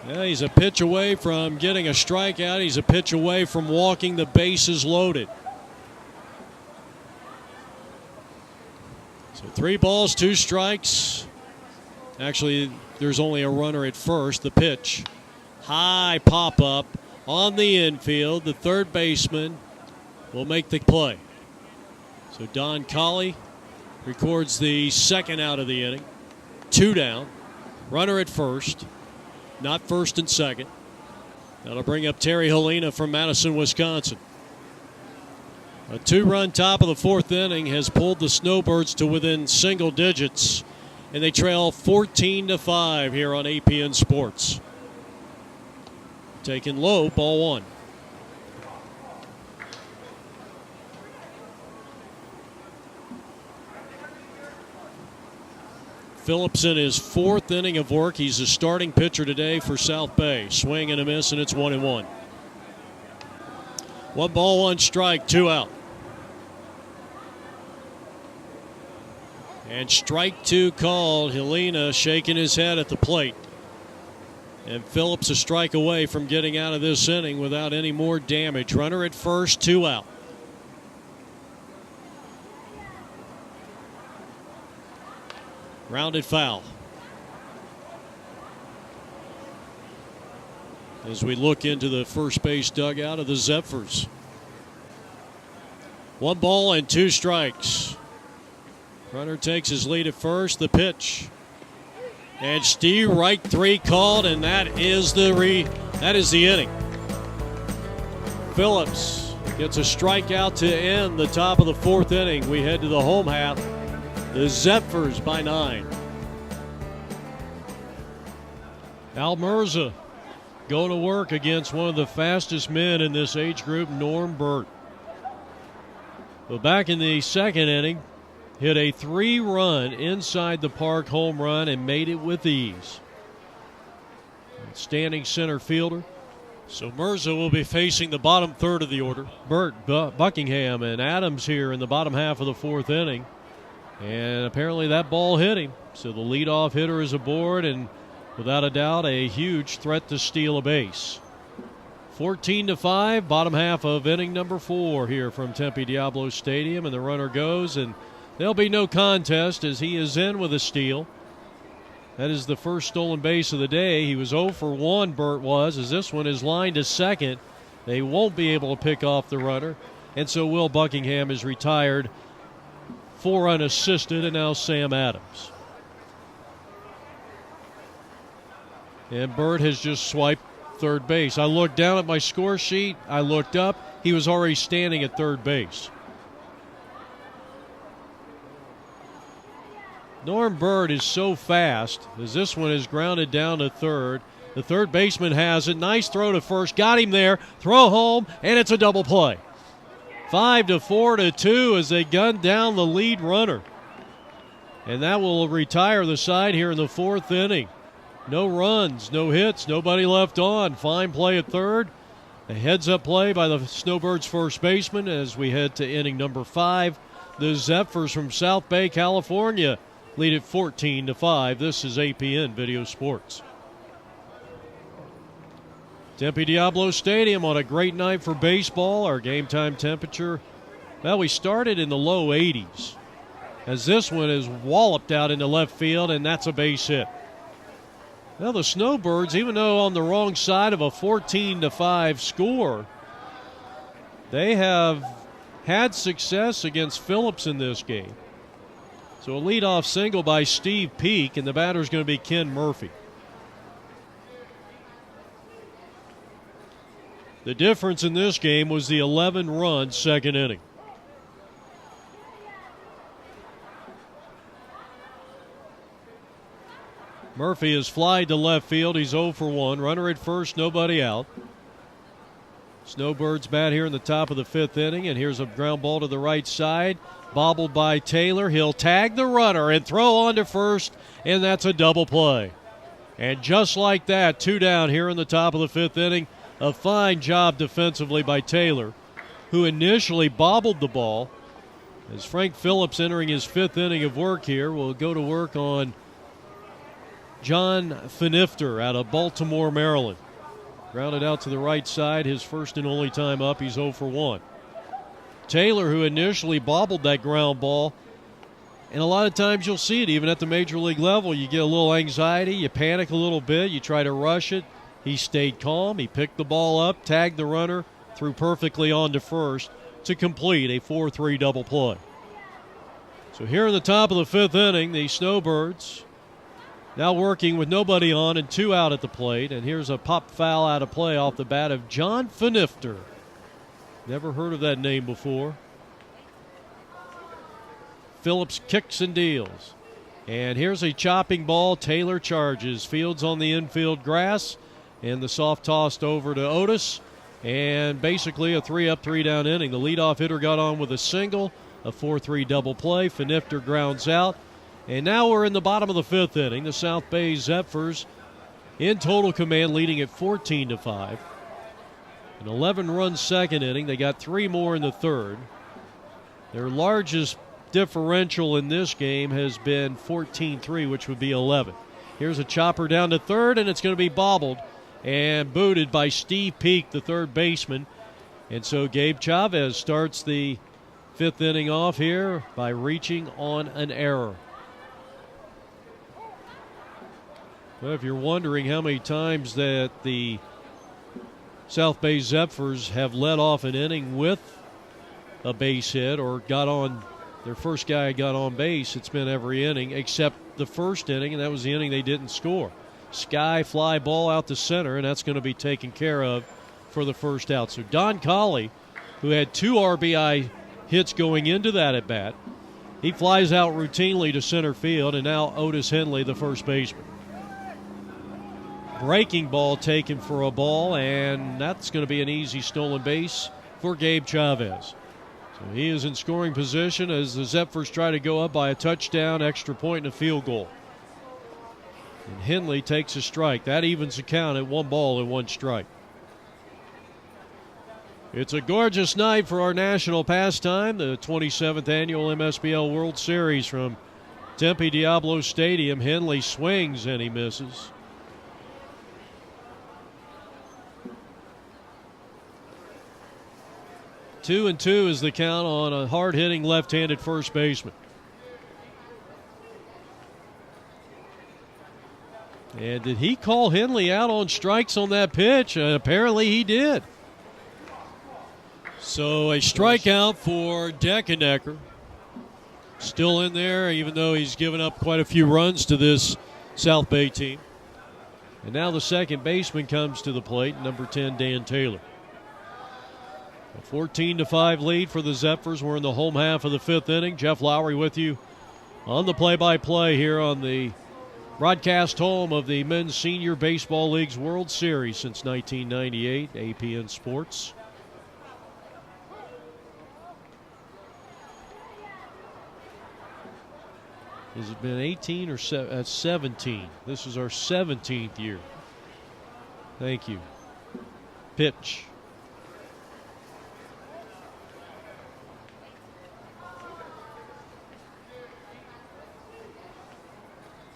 Yeah, he's a pitch away from getting a strikeout. He's a pitch away from walking the bases loaded. So 3 balls, 2 strikes. Actually, there's only a runner at first. The pitch. High pop-up on the infield. The third baseman will make the play. So Don Colley records the second out of the inning. 2 down. Runner at first. Not first and second. That'll bring up Terry Helena from Madison, Wisconsin. A 2-run top of the fourth inning has pulled the Snowbirds to within single digits, and they trail 14-5 here on APN Sports. Taken low, ball 1. Phillips in his 4th inning of work. He's the starting pitcher today for South Bay. Swing and a miss, and it's 1-1. 1 ball, 1 strike, 2 out. And strike 2 called. Helena shaking his head at the plate. And Phillips a strike away from getting out of this inning without any more damage. Runner at first, 2 out. Rounded foul. As we look into the first base dugout of the Zephyrs. 1 ball and 2 strikes. Runner takes his lead at first. The pitch. And Steve Wright 3 called, and that is the inning. Phillips gets a strikeout to end the top of the 4th inning. We head to the home half. The Zephyrs by 9. Al Mirza going to work against one of the fastest men in this age group, Norm Burt. But back in the 2nd inning, hit a 3-run inside the park home run and made it with ease. Standing center fielder. So Mirza will be facing the bottom third of the order. Burt, Buckingham, and Adams here in the bottom half of the 4th inning. And apparently that ball hit him. So the leadoff hitter is aboard, and without a doubt, a huge threat to steal a base. 14-5, bottom half of inning number 4 here from Tempe Diablo Stadium, and the runner goes, and there'll be no contest as he is in with a steal. That is the first stolen base of the day. He was 0 for 1, Burt was, as this one is lined to second. They won't be able to pick off the runner. And so Will Buckingham is retired, 4 unassisted, and now Sam Adams. And Burt has just swiped third base. I looked down at my score sheet. I looked up. He was already standing at third base. Norm Burt is so fast as this one is grounded down to third. The third baseman has it. Nice throw to first. Got him there. Throw home, and it's a double play. 5-4-2 as they gun down the lead runner. And that will retire the side here in the fourth inning. No runs, no hits, nobody left on. Fine play at third. A heads-up play by the Snowbirds first baseman as we head to inning number 5. The Zephyrs from South Bay, California lead it 14-5. This is APN Video Sports. Tempe Diablo Stadium on a great night for baseball. Our game time temperature, well, we started in the low 80s as this one is walloped out into left field, and that's a base hit. Now the Snowbirds, even though on the wrong side of a 14-5 score, they have had success against Phillips in this game. So a leadoff single by Steve Peak, and the batter is going to be Ken Murphy. The difference in this game was the 11-run second inning. Murphy is flied to left field. He's 0 for 1. Runner at first, nobody out. Snowbirds bat here in the top of the fifth inning, and here's a ground ball to the right side. Bobbled by Taylor. He'll tag the runner and throw on to first, and that's a double play. And just like that, 2 down here in the top of the fifth inning. A fine job defensively by Taylor, who initially bobbled the ball. As Frank Phillips, entering his fifth inning of work here, will go to work on John Finifter out of Baltimore, Maryland. Grounded out to the right side, his first and only time up. He's 0 for 1. Taylor, who initially bobbled that ground ball, and a lot of times you'll see it even at the major league level. You get a little anxiety, you panic a little bit, you try to rush it. He stayed calm, he picked the ball up, tagged the runner, threw perfectly on to first to complete a 4-3 double play. So here in the top of the fifth inning, the Snowbirds now working with nobody on and 2 out at the plate. And here's a pop foul out of play off the bat of John Finifter. Never heard of that name before. Phillips kicks and deals. And here's a chopping ball. Taylor charges. Fields on the infield grass. And the soft tossed over to Otis. And basically a 3-up, 3-down inning. The leadoff hitter got on with a single. A 4-3 double play. Finifter grounds out. And now we're in the bottom of the fifth inning. The South Bay Zephyrs in total command, leading at 14-5. An 11-run second inning. They got 3 more in the third. Their largest differential in this game has been 14-3, which would be 11. Here's a chopper down to third, and it's going to be bobbled and booted by Steve Peak, the third baseman. And so Gabe Chavez starts the fifth inning off here by reaching on an error. Well, if you're wondering how many times that the South Bay Zephyrs have led off an inning with a base hit or got on, their first guy got on base, it's been every inning except the first inning, and that was the inning they didn't score. Sky fly ball out to center, and that's going to be taken care of for the first out. So Don Colley, who had 2 RBI hits going into that at bat, he flies out routinely to center field, and now Otis Henley, the first baseman. Breaking ball taken for a ball, and that's going to be an easy stolen base for Gabe Chavez. So he is in scoring position as the Zephyrs try to go up by a touchdown, extra point, and a field goal. And Henley takes a strike. That evens the count at 1 ball and 1 strike. It's a gorgeous night for our national pastime, the 27th annual MSBL World Series from Tempe Diablo Stadium. Henley swings and he misses. 2-2 is the count on a hard-hitting left-handed first baseman. And did he call Henley out on strikes on that pitch? Apparently he did. So a strikeout for Deckenecker. Still in there, even though he's given up quite a few runs to this South Bay team. And now the second baseman comes to the plate, number 10, Dan Taylor. A 14-5 lead for the Zephyrs. We're in the home half of the fifth inning. Jeff Lowry with you on the play-by-play here on the broadcast home of the Men's Senior Baseball League's World Series since 1998, APN Sports. Has it been 18 or 17? This is our 17th year. Thank you. Pitch.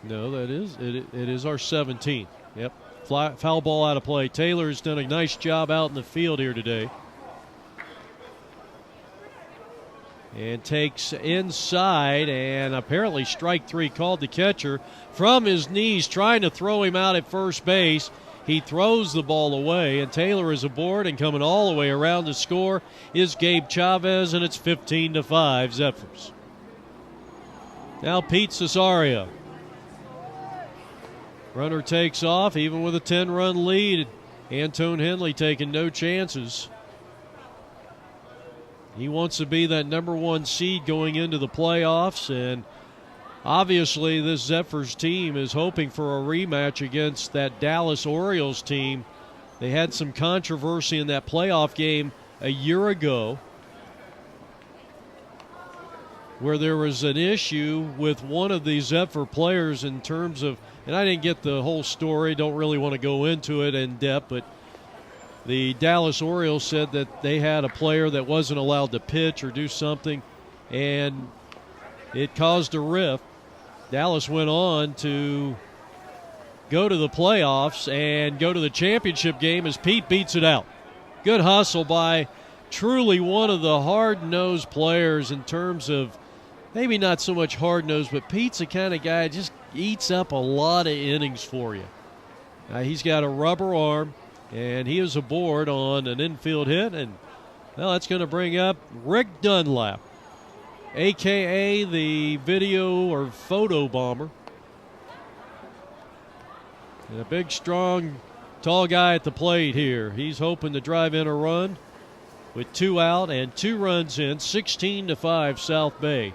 No, that is it is our 17th. Yep. Foul ball out of play. Taylor's done a nice job out in the field here today. And takes inside, and apparently strike three called the catcher from his knees, trying to throw him out at first base. He throws the ball away, and Taylor is aboard, and coming all the way around to score is Gabe Chavez, and it's 15-5 Zephyrs. Now Pete Cesario. Runner takes off, even with a 10-run lead. Antone Henley taking no chances. He wants to be that number one seed going into the playoffs, and obviously this Zephyrs team is hoping for a rematch against that Dallas Orioles team. They had some controversy in that playoff game a year ago where there was an issue with one of the Zephyr players in terms of, and I didn't get the whole story, don't really want to go into it in depth, but the Dallas Orioles said that they had a player that wasn't allowed to pitch or do something, and it caused a rift. Dallas went on to go to the playoffs and go to the championship game as Pete beats it out. Good hustle by truly one of the hard-nosed players in terms of maybe not so much hard-nosed, but Pete's the kind of guy that just eats up a lot of innings for you. He's got a rubber arm. And he is aboard on an infield hit, and well, that's going to bring up Rick Dunlap, a.k.a. the video or photo bomber. And a big, strong, tall guy at the plate here. He's hoping to drive in a run with 2 out and 2 runs in, 16-5 South Bay.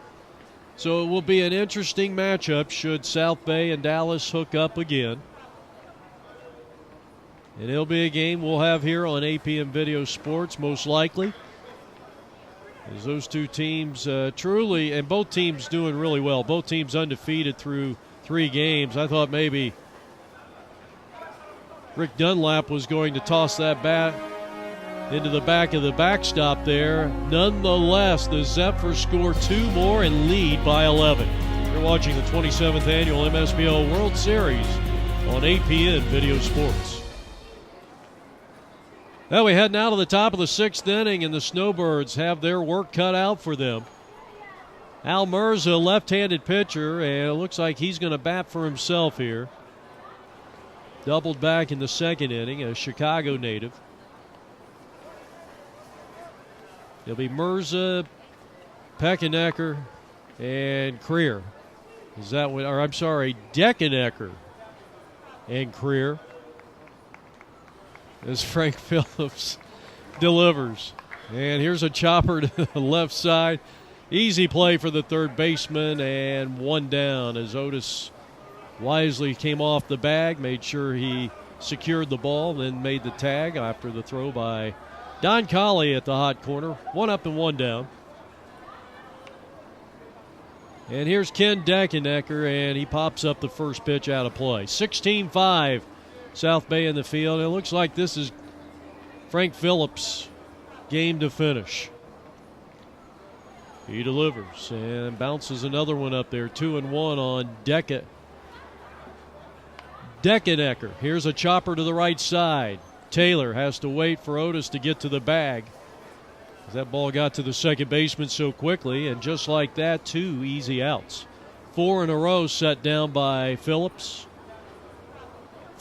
So it will be an interesting matchup should South Bay and Dallas hook up again. And it'll be a game we'll have here on APM Video Sports, most likely. As those two teams truly, and both teams doing really well. Both teams undefeated through 3 games. I thought maybe Rick Dunlap was going to toss that bat into the back of the backstop there. Nonetheless, the Zephyrs score 2 more and lead by 11. You're watching the 27th Annual MSBL World Series on APN Video Sports. Well, we head now to the top of the 6th inning, and the Snowbirds have their work cut out for them. Al Mirza, left-handed pitcher, and it looks like he's going to bat for himself here. Doubled back in the 2nd inning, a Chicago native. It'll be Mirza, Peckenecker, and Creer. Is that what? Or I'm sorry, Deckenecker and Creer. As Frank Phillips delivers. And here's a chopper to the left side. Easy play for the third baseman, and 1 down as Otis wisely came off the bag, made sure he secured the ball, then made the tag after the throw by Don Colley at the hot corner. 1 up and 1 down. And here's Ken Deckenecker, and he pops up the first pitch out of play. 16-5. South Bay in the field. It looks like this is Frank Phillips' game to finish. He delivers and bounces another one up there. 2-1 on Deckenecker. Here's a chopper to the right side. Taylor has to wait for Otis to get to the bag. That ball got to the second baseman so quickly, and just like that, 2 easy outs. 4 in a row set down by Phillips.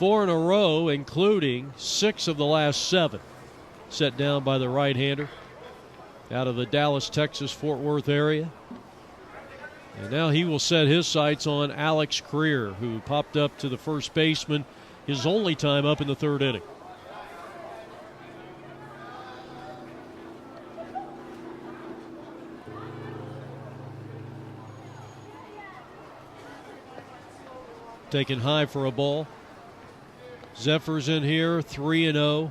4 in a row, including 6 of the last 7 set down by the right-hander out of the Dallas, Texas, Fort Worth area. And now he will set his sights on Alex Creer, who popped up to the first baseman his only time up in the 3rd inning. Taken high for a ball. Zephyrs in here, 3-0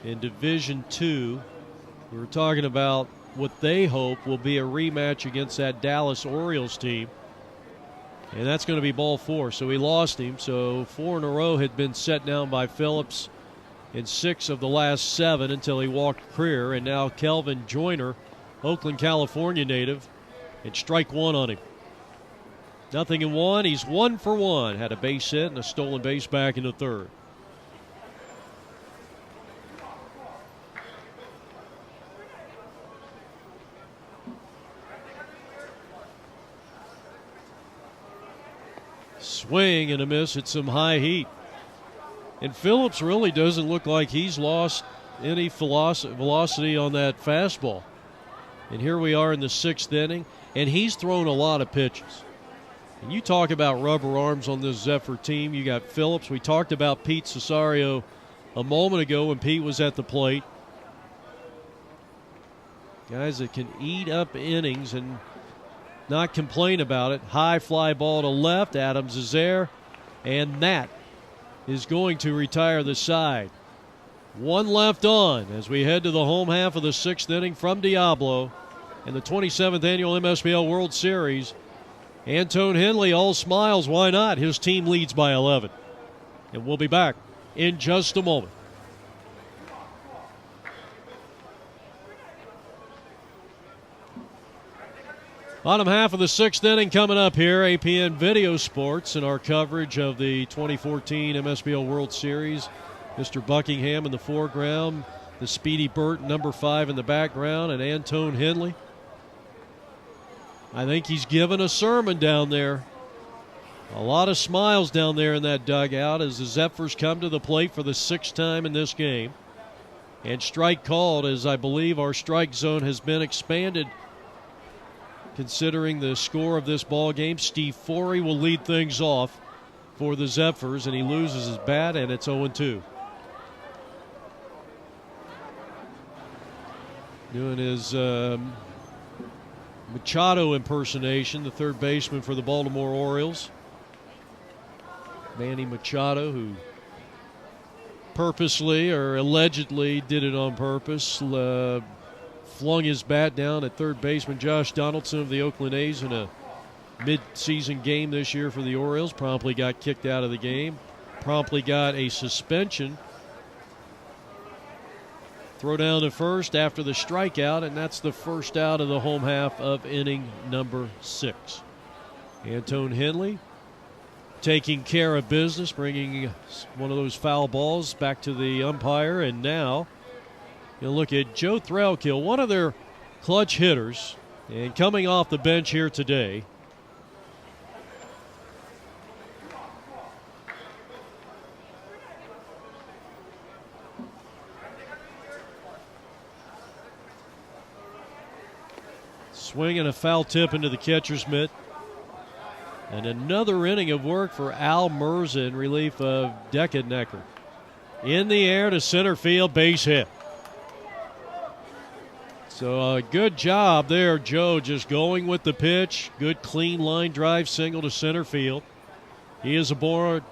in Division II. We were talking about what they hope will be a rematch against that Dallas Orioles team. And that's going to be ball 4. So he lost him. So 4 in a row had been set down by Phillips in 6 of the last 7 until he walked Creer. And now Kelvin Joyner, Oakland, California native, and strike 1 on him. 0-1. He's 1 for 1. Had a base hit and a stolen base back in the 3rd. Swing and a miss at some high heat. And Phillips really doesn't look like he's lost any velocity on that fastball. And here we are in the 6th inning, and he's thrown a lot of pitches. And you talk about rubber arms on this Zephyr team. You got Phillips. We talked about Pete Cesario a moment ago when Pete was at the plate. Guys that can eat up innings and not complain about it. High fly ball to left. Adams is there. And that is going to retire the side. 1 left on as we head to the home half of the 6th inning from Diablo and the 27th annual MSBL World Series. Antone Henley, all smiles. Why not? His team leads by 11. And we'll be back in just a moment. Bottom half of the 6th inning coming up here. APN Video Sports in our coverage of the 2014 MSBL World Series. Mr. Buckingham in the foreground. The Speedy Burt, number 5 in the background. And Antone Henley. I think he's given a sermon down there. A lot of smiles down there in that dugout as the Zephyrs come to the plate for the 6th time in this game. And strike called, as I believe our strike zone has been expanded considering the score of this ball game. Steve Forey will lead things off for the Zephyrs, and he loses his bat, and it's 0-2. Doing his Machado impersonation, the 3rd baseman for the Baltimore Orioles. Manny Machado, who purposely or allegedly did it on purpose, flung his bat down at 3rd baseman Josh Donaldson of the Oakland A's in a mid-season game this year for the Orioles. Promptly got kicked out of the game. Promptly got a suspension. Throw down to first after the strikeout, and that's the first out of the home half of inning number 6. Antone Henley taking care of business, bringing one of those foul balls back to the umpire, and now you'll look at Joe Threlkill, one of their clutch hitters, and coming off the bench here today. Swing and a foul tip into the catcher's mitt. And another inning of work for Al Mirza in relief of Deckennecker. In the air to center field, base hit. So a good job there, Joe, just going with the pitch. Good clean line drive single to center field. He is aboard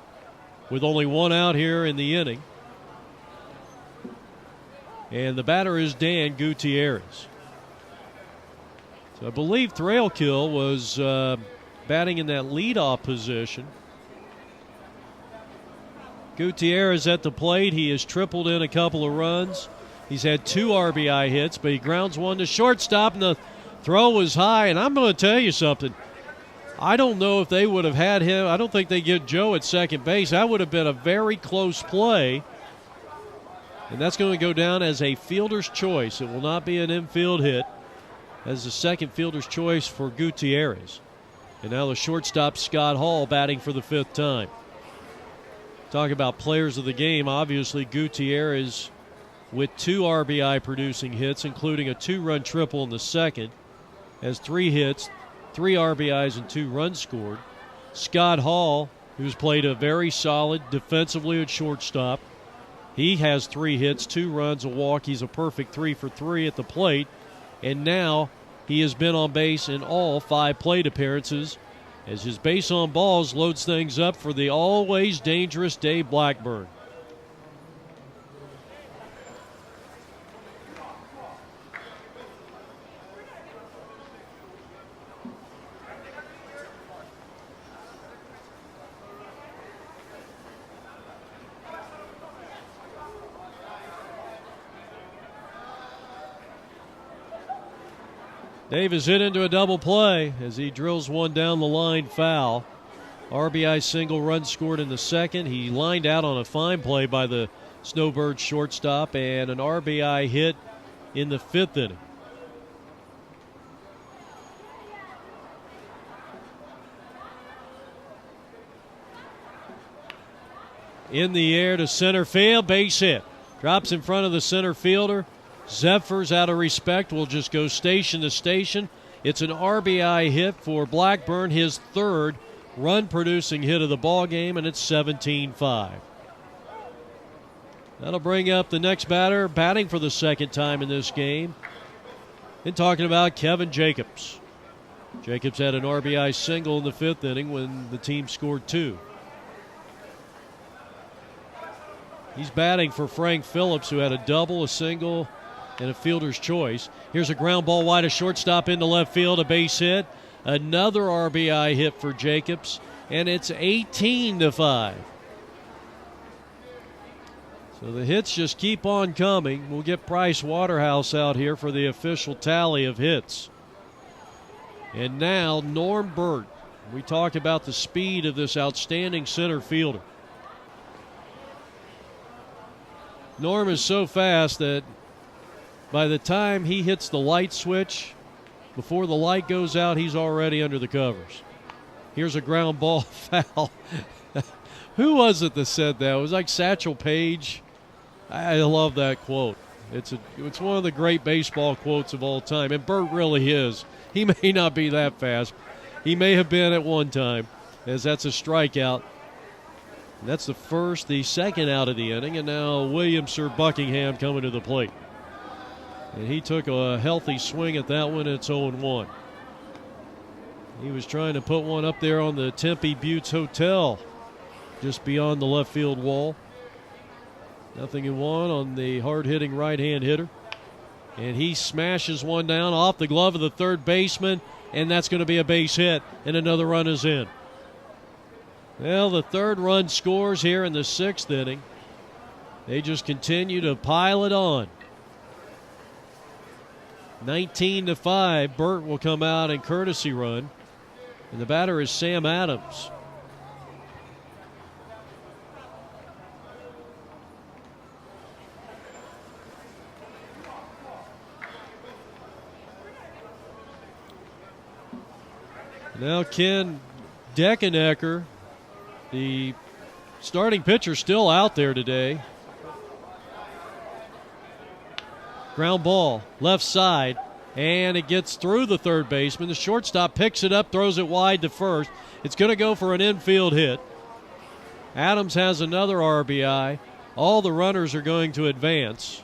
with only 1 out here in the inning. And the batter is Dan Gutierrez. So I believe Threlkill was batting in that leadoff position. Gutierrez at the plate. He has tripled in a couple of runs. He's had 2 RBI hits, but he grounds one to shortstop, and the throw was high. And I'm going to tell you something. I don't know if they would have had him. I don't think they get Joe at second base. That would have been a very close play. And that's going to go down as a fielder's choice. It will not be an infield hit. As the second fielder's choice for Gutierrez. And now the shortstop, Scott Hall, batting for the 5th time. Talk about players of the game. Obviously, Gutierrez with 2 RBI producing hits, including a 2-run triple in the second, has 3 hits, 3 RBIs, and 2 runs scored. Scott Hall, who's played a very solid defensively at shortstop, he has 3 hits, 2 runs, a walk. He's a perfect 3 for 3 at the plate. And now he has been on base in all 5 plate appearances, as his base on balls loads things up for the always dangerous Dave Blackburn. Dave is hit into a double play as he drills one down the line foul. RBI single, run scored in the second. He lined out on a fine play by the Snowbirds shortstop, and an RBI hit in the 5th inning. In the air to center field, base hit. Drops in front of the center fielder. Zephyrs, out of respect, will just go station to station. It's an RBI hit for Blackburn, his 3rd run-producing hit of the ball game, and it's 17-5. That'll bring up the next batter, batting for the 2nd time in this game. And talking about Kevin Jacobs. Jacobs had an RBI single in the 5th inning when the team scored 2. He's batting for Frank Phillips, who had a double, a single, and a fielder's choice. Here's a ground ball wide of shortstop into left field, a base hit. Another RBI hit for Jacobs, and it's 18-5. So the hits just keep on coming. We'll get Bryce Waterhouse out here for the official tally of hits. And now Norm Burt. We talk about the speed of this outstanding center fielder. Norm is so fast that by the time he hits the light switch, before the light goes out, he's already under the covers. Here's a ground ball foul. Who was it that said that? It was like Satchel Paige. I love that quote. It's one of the great baseball quotes of all time, and Burt really is. He may not be that fast. He may have been at one time, as that's a strikeout. And that's the second out of the inning, and now William Sir Buckingham coming to the plate. And he took a healthy swing at that one. It's 0-1. He was trying to put one up there on the Tempe Buttes Hotel, just beyond the left field wall. 0-1 on the hard-hitting right-hand hitter. And he smashes one down off the glove of the third baseman, and that's going to be a base hit, and another run is in. Well, the 3rd run scores here in the 6th inning. They just continue to pile it on. 19-5, Burt will come out and courtesy run. And the batter is Sam Adams. Now Ken Deckenecker, the starting pitcher, still out there today. Ground ball, left side, and it gets through the third baseman. The shortstop picks it up, throws it wide to first. It's going to go for an infield hit. Adams has another RBI. All the runners are going to advance.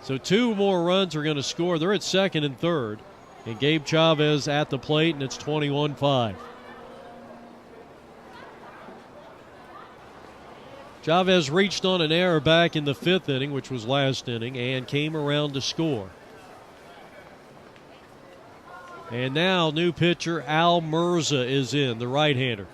So 2 more runs are going to score. They're at 2nd and 3rd. And Gabe Chavez at the plate, and it's 21-5. Chavez reached on an error back in the 5th inning, which was last inning, and came around to score. And now new pitcher Al Mirza is in, the right-hander.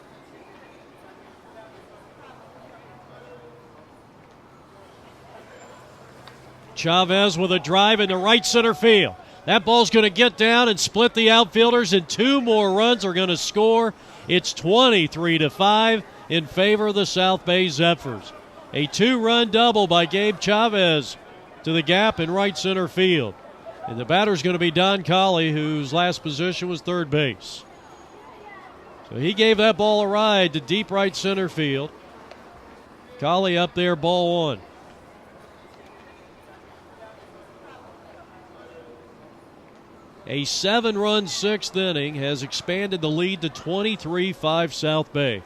Chavez with a drive into right center field. That ball's going to get down and split the outfielders, and 2 more runs are going to score. It's 23-5 in favor of the South Bay Zephyrs. A 2-run double by Gabe Chavez to the gap in right center field. And the batter's going to be Don Colley, whose last position was third base. So he gave that ball a ride to deep right center field. Collie up there, ball one. A 7-run sixth inning has expanded the lead to 23-5 South Bay.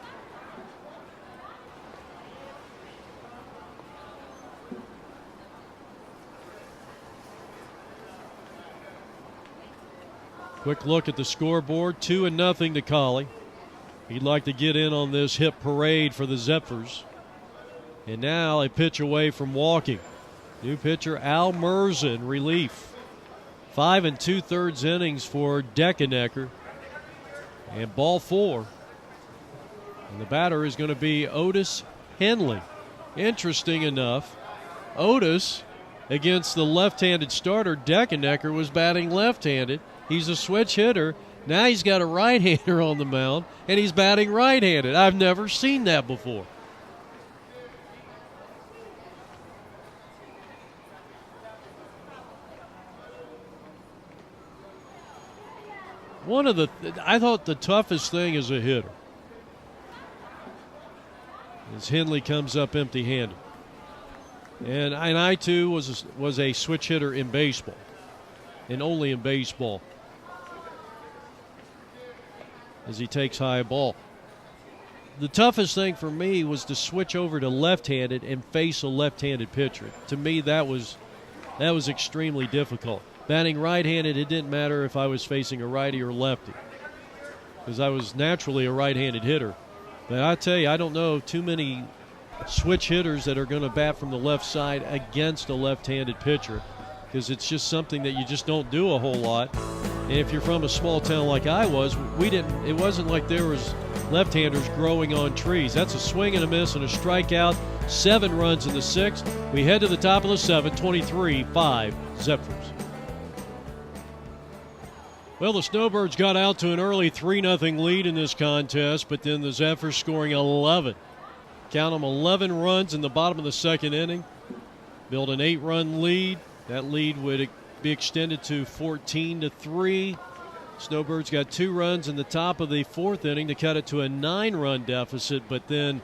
Quick look at the scoreboard, 2-0 to Collie. He'd like to get in on this hit parade for the Zephyrs. And now a pitch away from walking. New pitcher Al Mirza in relief. 5 2/3 innings for Deckenecker. And ball four. And the batter is going to be Otis Henley. Interesting enough, Otis against the left-handed starter, Deckenecker, was batting left-handed. He's a switch hitter. Now he's got a right-hander on the mound, and he's batting right-handed. I've never seen that before. I thought the toughest thing as a hitter is Henley comes up empty-handed. And I too was a switch hitter in baseball, and only in baseball, as he takes high ball. The toughest thing for me was to switch over to left-handed and face a left-handed pitcher. To me, that was extremely difficult. Batting right-handed, it didn't matter if I was facing a righty or lefty, because I was naturally a right-handed hitter. But I tell you, I don't know too many switch hitters that are going to bat from the left side against a left-handed pitcher, because it's just something that you just don't do a whole lot. And if you're from a small town like I was, it wasn't like there was left-handers growing on trees. That's a swing and a miss and a strikeout. 7 runs in the 6th. We head to the top of the 7th, 23-5 Zephyrs. Well, the Snowbirds got out to an early 3-0 lead in this contest, but then the Zephyrs scoring 11. Count them, 11 runs in the bottom of the 2nd inning. Build an 8-run lead. That lead would be extended to 14-3. Snowbirds got 2 runs in the top of the 4th inning to cut it to a 9-run deficit, but then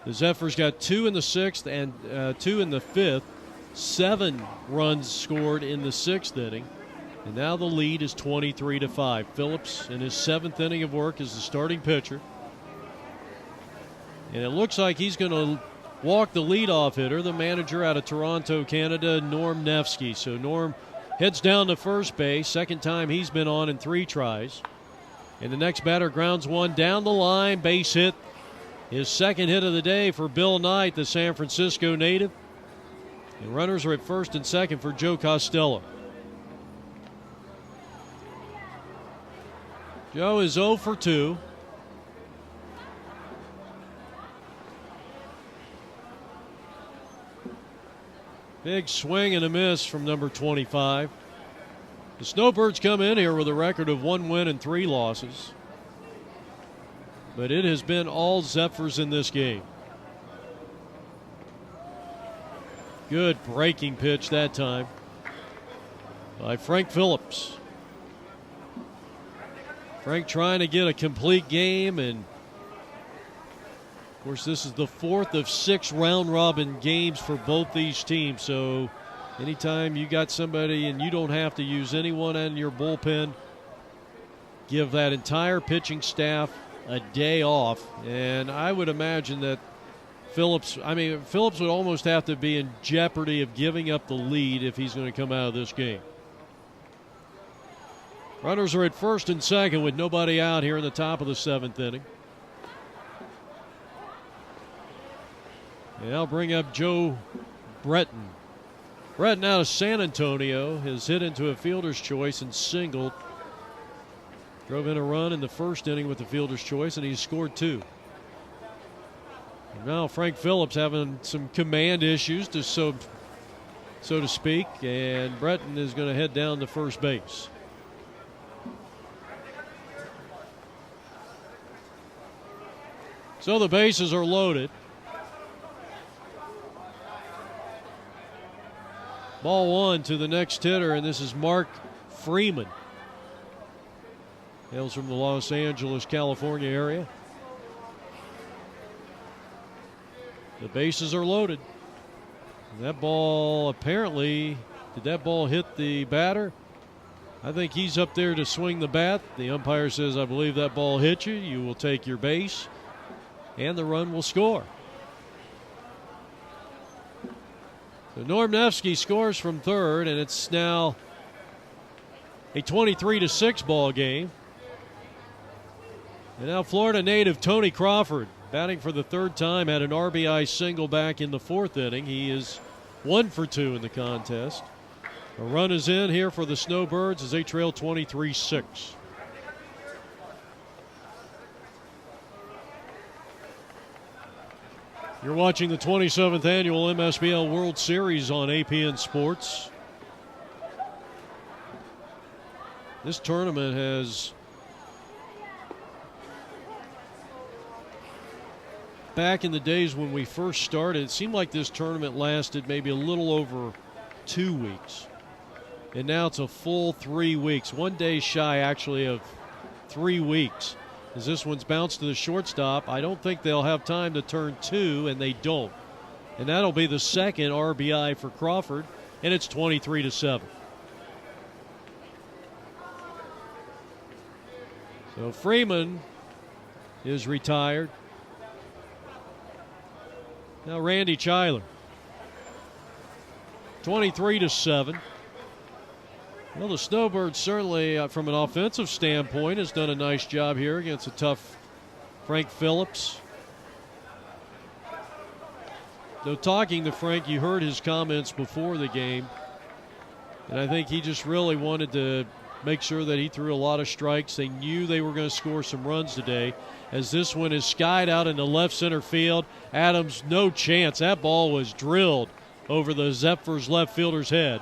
the Zephyrs got 2 in the 6th and 2 in the 5th. 7 runs scored in the 6th inning. And now the lead is 23-5. Phillips in his 7th inning of work is the starting pitcher. And it looks like he's going to walk the leadoff hitter, the manager out of Toronto, Canada, Norm Nevsky. So Norm heads down to first base. Second time he's been on in 3 tries. And the next batter grounds one down the line. Base hit. His 2nd hit of the day for Bill Knight, the San Francisco native. And runners are at first and second for Joe Costello. Joe is 0 for 2. Big swing and a miss from number 25. The Snowbirds come in here with a record of 1 win and 3 losses. But it has been all Zephyrs in this game. Good breaking pitch that time by Frank Phillips. Frank trying to get a complete game, and of course this is the 4th of 6 round-robin games for both these teams, so anytime you got somebody and you don't have to use anyone in your bullpen, give that entire pitching staff a day off. And I would imagine that Phillips would almost have to be in jeopardy of giving up the lead if he's going to come out of this game. Runners are at first and second with nobody out here in the top of the 7th inning. And I'll bring up Joe Breton. Breton out of San Antonio has hit into a fielder's choice and singled. Drove in a run in the 1st inning with the fielder's choice, and he's scored 2. And now Frank Phillips having some command issues, so to speak, and Breton is going to head down to first base. So the bases are loaded. Ball 1 to the next hitter, and this is Mark Freeman. Hails from the Los Angeles, California area. The bases are loaded. That ball apparently, did that ball hit the batter? I think he's up there to swing the bat. The umpire says, I believe that ball hit you. You will take your base, and the run will score. So Norm Nevsky scores from third, and it's now a 23-6 ball game. And now Florida native Tony Crawford, batting for the third time, had an RBI single back in the fourth inning. He is 1 for 2 in the contest. A run is in here for the Snowbirds as they trail 23-6. You're watching the 27th annual MSBL World Series on APN Sports. This tournament has, back in the days when we first started, it seemed like this tournament lasted maybe a little over 2 weeks. And now it's a full 3 weeks, 1 day shy actually of 3 weeks. As this one's bounced to the shortstop, I don't think they'll have time to turn 2, and they don't. And that'll be the second RBI for Crawford, and it's 23-7. So Freeman is retired. Now Randy Chyler. 23-7. Well, the Snowbirds certainly, from an offensive standpoint, has done a nice job here against a tough Frank Phillips. Though talking to Frank, you heard his comments before the game, and I think he just really wanted to make sure that he threw a lot of strikes. They knew they were going to score some runs today, as this one is skied out in the left center field. Adams, no chance. That ball was drilled over the Zephyrs left fielder's head.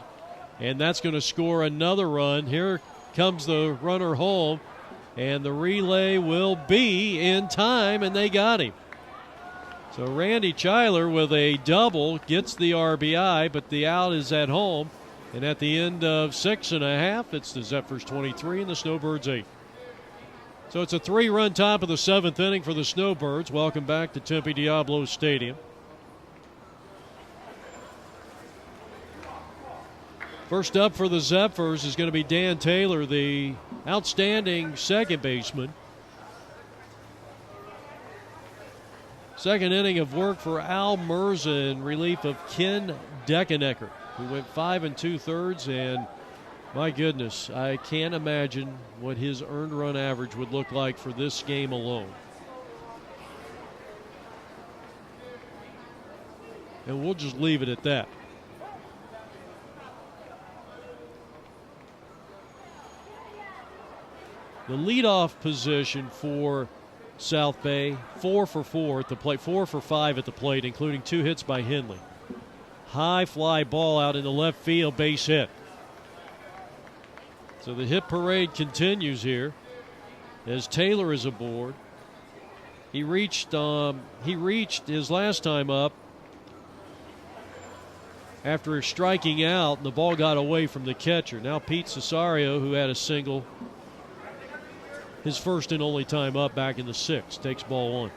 And that's going to score another run. Here comes the runner home, and the relay will be in time, and they got him. So Randy Chyler with a double gets the RBI, but the out is at home. And at the end of 6.5, it's the Zephyrs 23 and the Snowbirds 8. So it's a 3-run top of the 7th inning for the Snowbirds. Welcome back to Tempe Diablo Stadium. First up for the Zephyrs is going to be Dan Taylor, the outstanding second baseman. Second inning of work for Al Mirza in relief of Ken Deckenecker, who went 5 2/3, and my goodness, I can't imagine what his earned run average would look like for this game alone. And we'll just leave it at that. The leadoff position for South Bay, 4 for 4 at the plate, 4 for 5 at the plate, including 2 hits by Henley. High fly ball out in the left field, base hit. So the hit parade continues here as Taylor is aboard. He reached his last time up after striking out, and the ball got away from the catcher. Now Pete Cesario, who had a single his first and only time up back in the 6th, takes ball 1.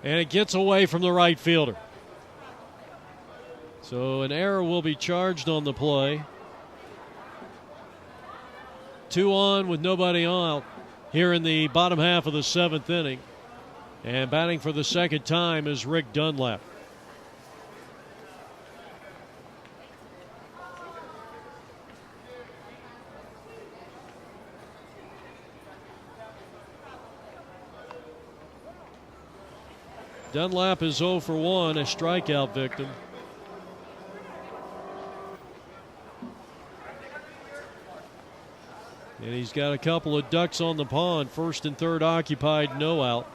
And it gets away from the right fielder. So an error will be charged on the play. 2 on with nobody out here in the bottom half of the 7th inning. And batting for the second time is Rick Dunlap. Dunlap is 0 for 1, a strikeout victim. And he's got a couple of ducks on the pond. First and third occupied, no out.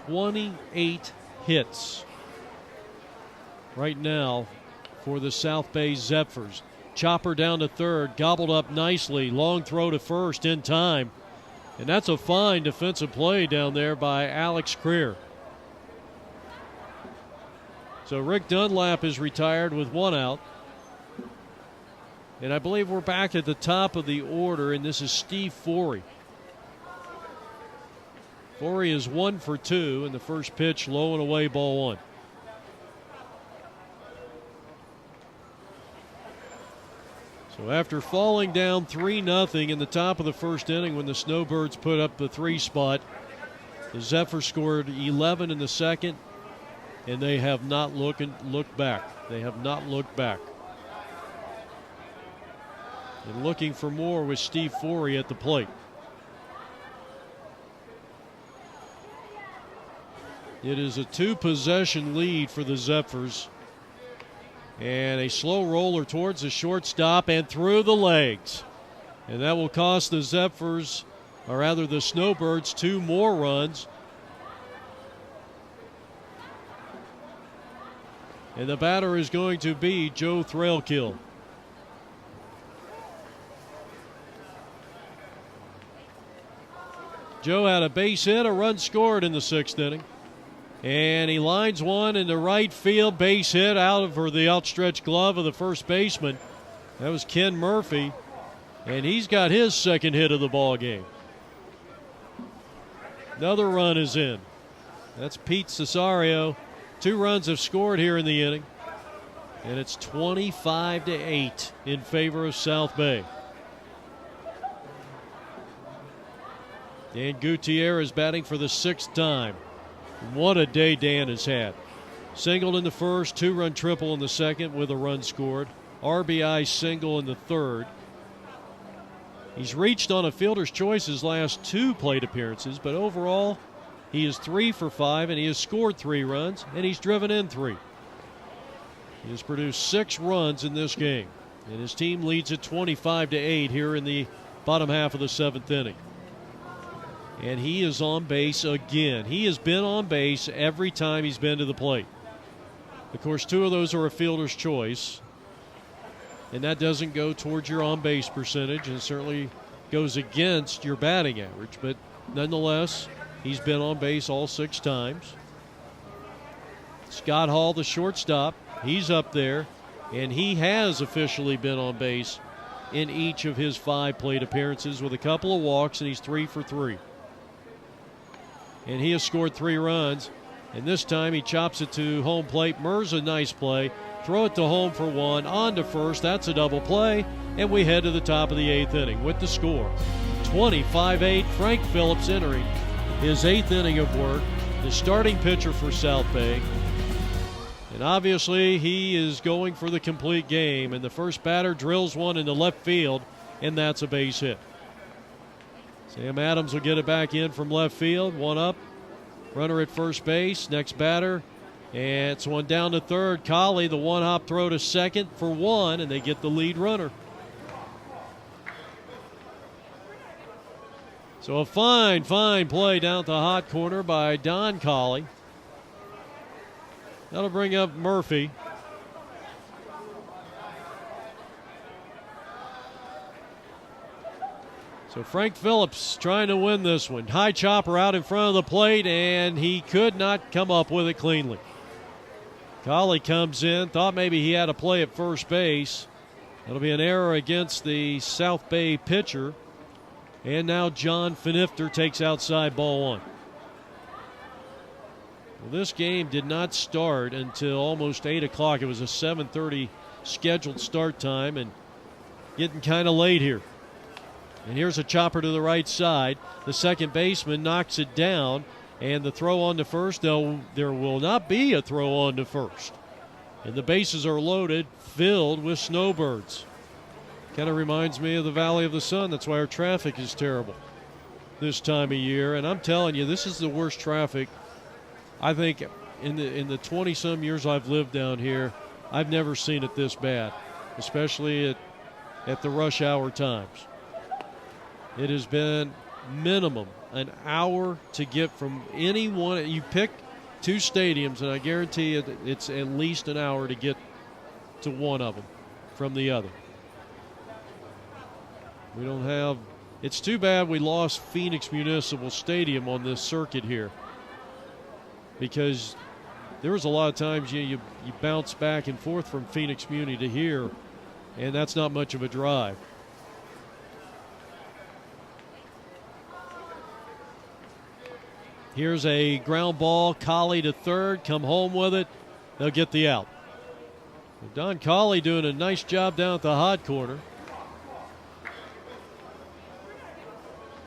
'28 hits right now for the South Bay Zephyrs. Chopper down to third, gobbled up nicely. Long throw to first in time. And that's a fine defensive play down there by Alex Creer. So Rick Dunlap is retired with one out. And I believe we're back at the top of the order, and this is Steve Forey. Forey is 1 for 2, and the first pitch low and away, ball 1. So after falling down 3-0 in the top of the first inning when the Snowbirds put up the 3 spot, the Zephyrs scored 11 in the second, and they have not looked back. They have not looked back. And looking for more with Steve Forey at the plate. It is a 2-possession lead for the Zephyrs. And a slow roller towards the shortstop and through the legs. And that will cost the Zephyrs, or rather the Snowbirds, 2 more runs. And the batter is going to be Joe Thrailkill. Joe had a base hit, a run scored in the 6th inning. And he lines one into right field, base hit out over the outstretched glove of the first baseman. That was Ken Murphy, and he's got his second hit of the ball game. Another run is in. That's Pete Cesario. 2 runs have scored here in the inning, and it's 25-8 in favor of South Bay. Dan Gutierrez batting for the 6th time. What a day Dan has had. Singled in the first, 2-run triple in the second with a run scored. RBI single in the third. He's reached on a fielder's choice his last 2 plate appearances, but overall he is 3 for 5, and he has scored 3 runs, and he's driven in 3. He has produced 6 runs in this game, and his team leads at 25-8 here in the bottom half of the 7th inning. And he is on base again. He has been on base every time he's been to the plate. Of course, 2 of those are a fielder's choice, and that doesn't go towards your on-base percentage, and certainly goes against your batting average. But nonetheless, he's been on base all 6 times. Scott Hall, the shortstop, he's up there, and he has officially been on base in each of his 5 plate appearances with a couple of walks, and he's 3 for 3. And he has scored 3 runs, and this time he chops it to home plate. Mirza, nice play. Throw it to home for 1, on to first. That's a double play, and we head to the top of the 8th inning with the score. 25-8, Frank Phillips entering his 8th inning of work, the starting pitcher for South Bay. And obviously he is going for the complete game, and the first batter drills one into left field, and that's a base hit. Sam Adams will get it back in from left field. 1 up, runner at first base. Next batter, and it's 1 down to third. Colley, the 1-hop throw to second for 1, and they get the lead runner. So a fine play down at the hot corner by Don Colley. That'll bring up Murphy. So Frank Phillips trying to win this one. High chopper out in front of the plate, and he could not come up with it cleanly. Colley comes in, thought maybe he had a play at first base. That'll be an error against the South Bay pitcher. And now John Finifter takes outside, ball 1. Well, this game did not start until almost 8 o'clock. It was a 7:30 scheduled start time, and getting kind of late here. And here's a chopper to the right side. The second baseman knocks it down, and the throw on to first. There will not be a throw on to first. And the bases are loaded, filled with Snowbirds. Kind of reminds me of the Valley of the Sun. That's why our traffic is terrible this time of year. And I'm telling you, this is the worst traffic, I think, in the 20-some years I've lived down here. I've never seen it this bad, especially at the rush hour times. It has been minimum an hour to get from any one. You pick 2 stadiums, and I guarantee you it's at least an hour to get to one of them from the other. We don't have. It's too bad we lost Phoenix Municipal Stadium on this circuit here, because there was a lot of times you bounce back and forth from Phoenix Muni to here, and that's not much of a drive. Here's a ground ball. Colley to third. Come home with it. They'll get the out. Don Colley doing a nice job down at the hot corner.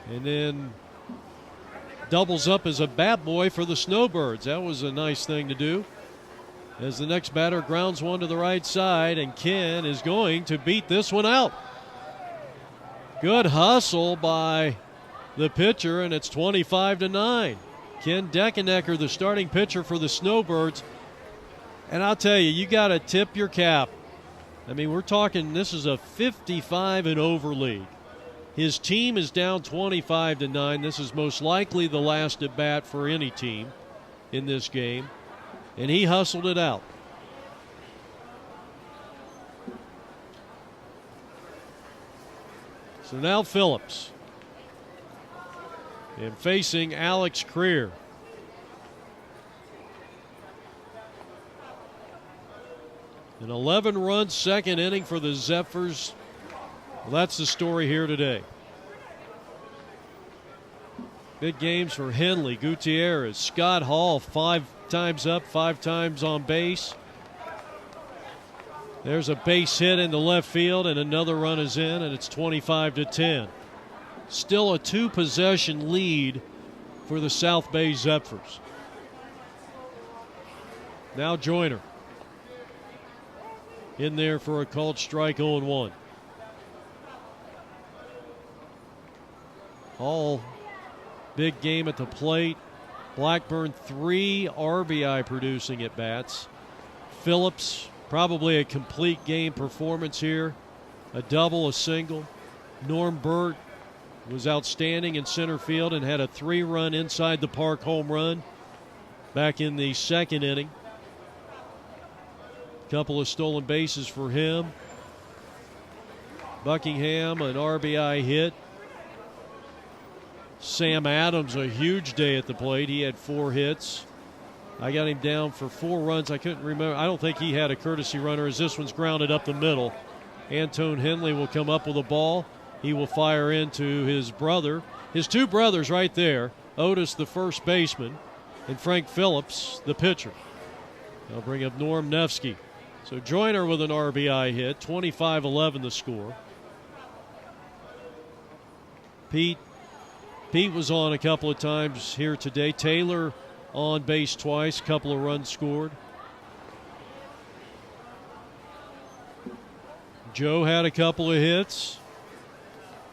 And then doubles up as a bat boy for the Snowbirds. That was a nice thing to do. As the next batter grounds one to the right side, and Ken is going to beat this one out. Good hustle by the pitcher, and it's 25-9. Ken Deckenecker, the starting pitcher for the Snowbirds. And I'll tell you, you got to tip your cap. I mean, we're talking, this is a 55 and over league. His team is down 25-9. This is most likely the last at bat for any team in this game. And he hustled it out. So now Phillips. And facing Alex Creer. An 11-run second inning for the Zephyrs. Well, that's the story here today. Big games for Henley, Gutierrez, Scott Hall, 5 times up, 5 times on base. There's a base hit in the left field, and another run is in, and it's 25-10. Still a 2-possession lead for the South Bay Zephyrs. Now Joyner in there for a called strike, 0-1. Hall, big game at the plate. Blackburn 3 RBI producing at bats. Phillips, probably a complete game performance here. A double, a single. Norm Burt was outstanding in center field and had a 3-run inside the park home run back in the second inning. Couple of stolen bases for him. Buckingham, an RBI hit. Sam Adams, a huge day at the plate. He had 4 hits. I got him down for 4 runs. I couldn't remember. I don't think he had a courtesy runner, as this one's grounded up the middle. Antone Henley will come up with a ball. He will fire into his brother. His 2 brothers right there. Otis, the first baseman, and Frank Phillips, the pitcher. They'll bring up Norm Nevsky. So Joyner with an RBI hit, 25-11 the score. Pete was on a couple of times here today. Taylor on base twice, couple of runs scored. Joe had a couple of hits.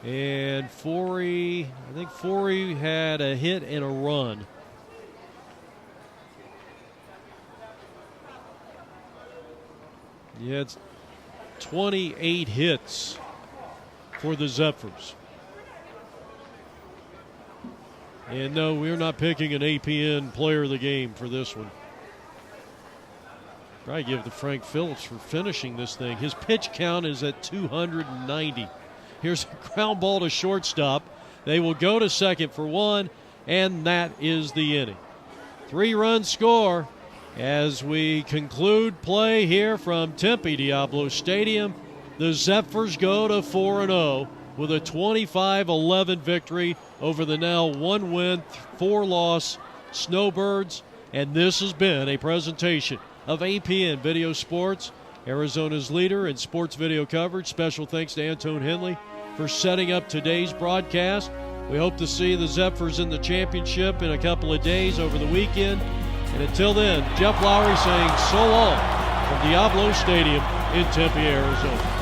And I think Forey had a hit and a run. He had 28 hits for the Zephyrs. And no, we're not picking an APN player of the game for this one. Probably give it to Frank Phillips for finishing this thing. His pitch count is at 290. Here's a ground ball to shortstop. They will go to second for 1, and that is the inning. 3-run score as we conclude play here from Tempe Diablo Stadium. The Zephyrs go to 4-0 with a 25-11 victory over the now 1-win, 4-loss Snowbirds. And this has been a presentation of APN Video Sports, Arizona's leader in sports video coverage. Special thanks to Antone Henley for setting up today's broadcast. We hope to see the Zephyrs in the championship in a couple of days over the weekend. And until then, Jeff Lowry saying so long from Diablo Stadium in Tempe, Arizona.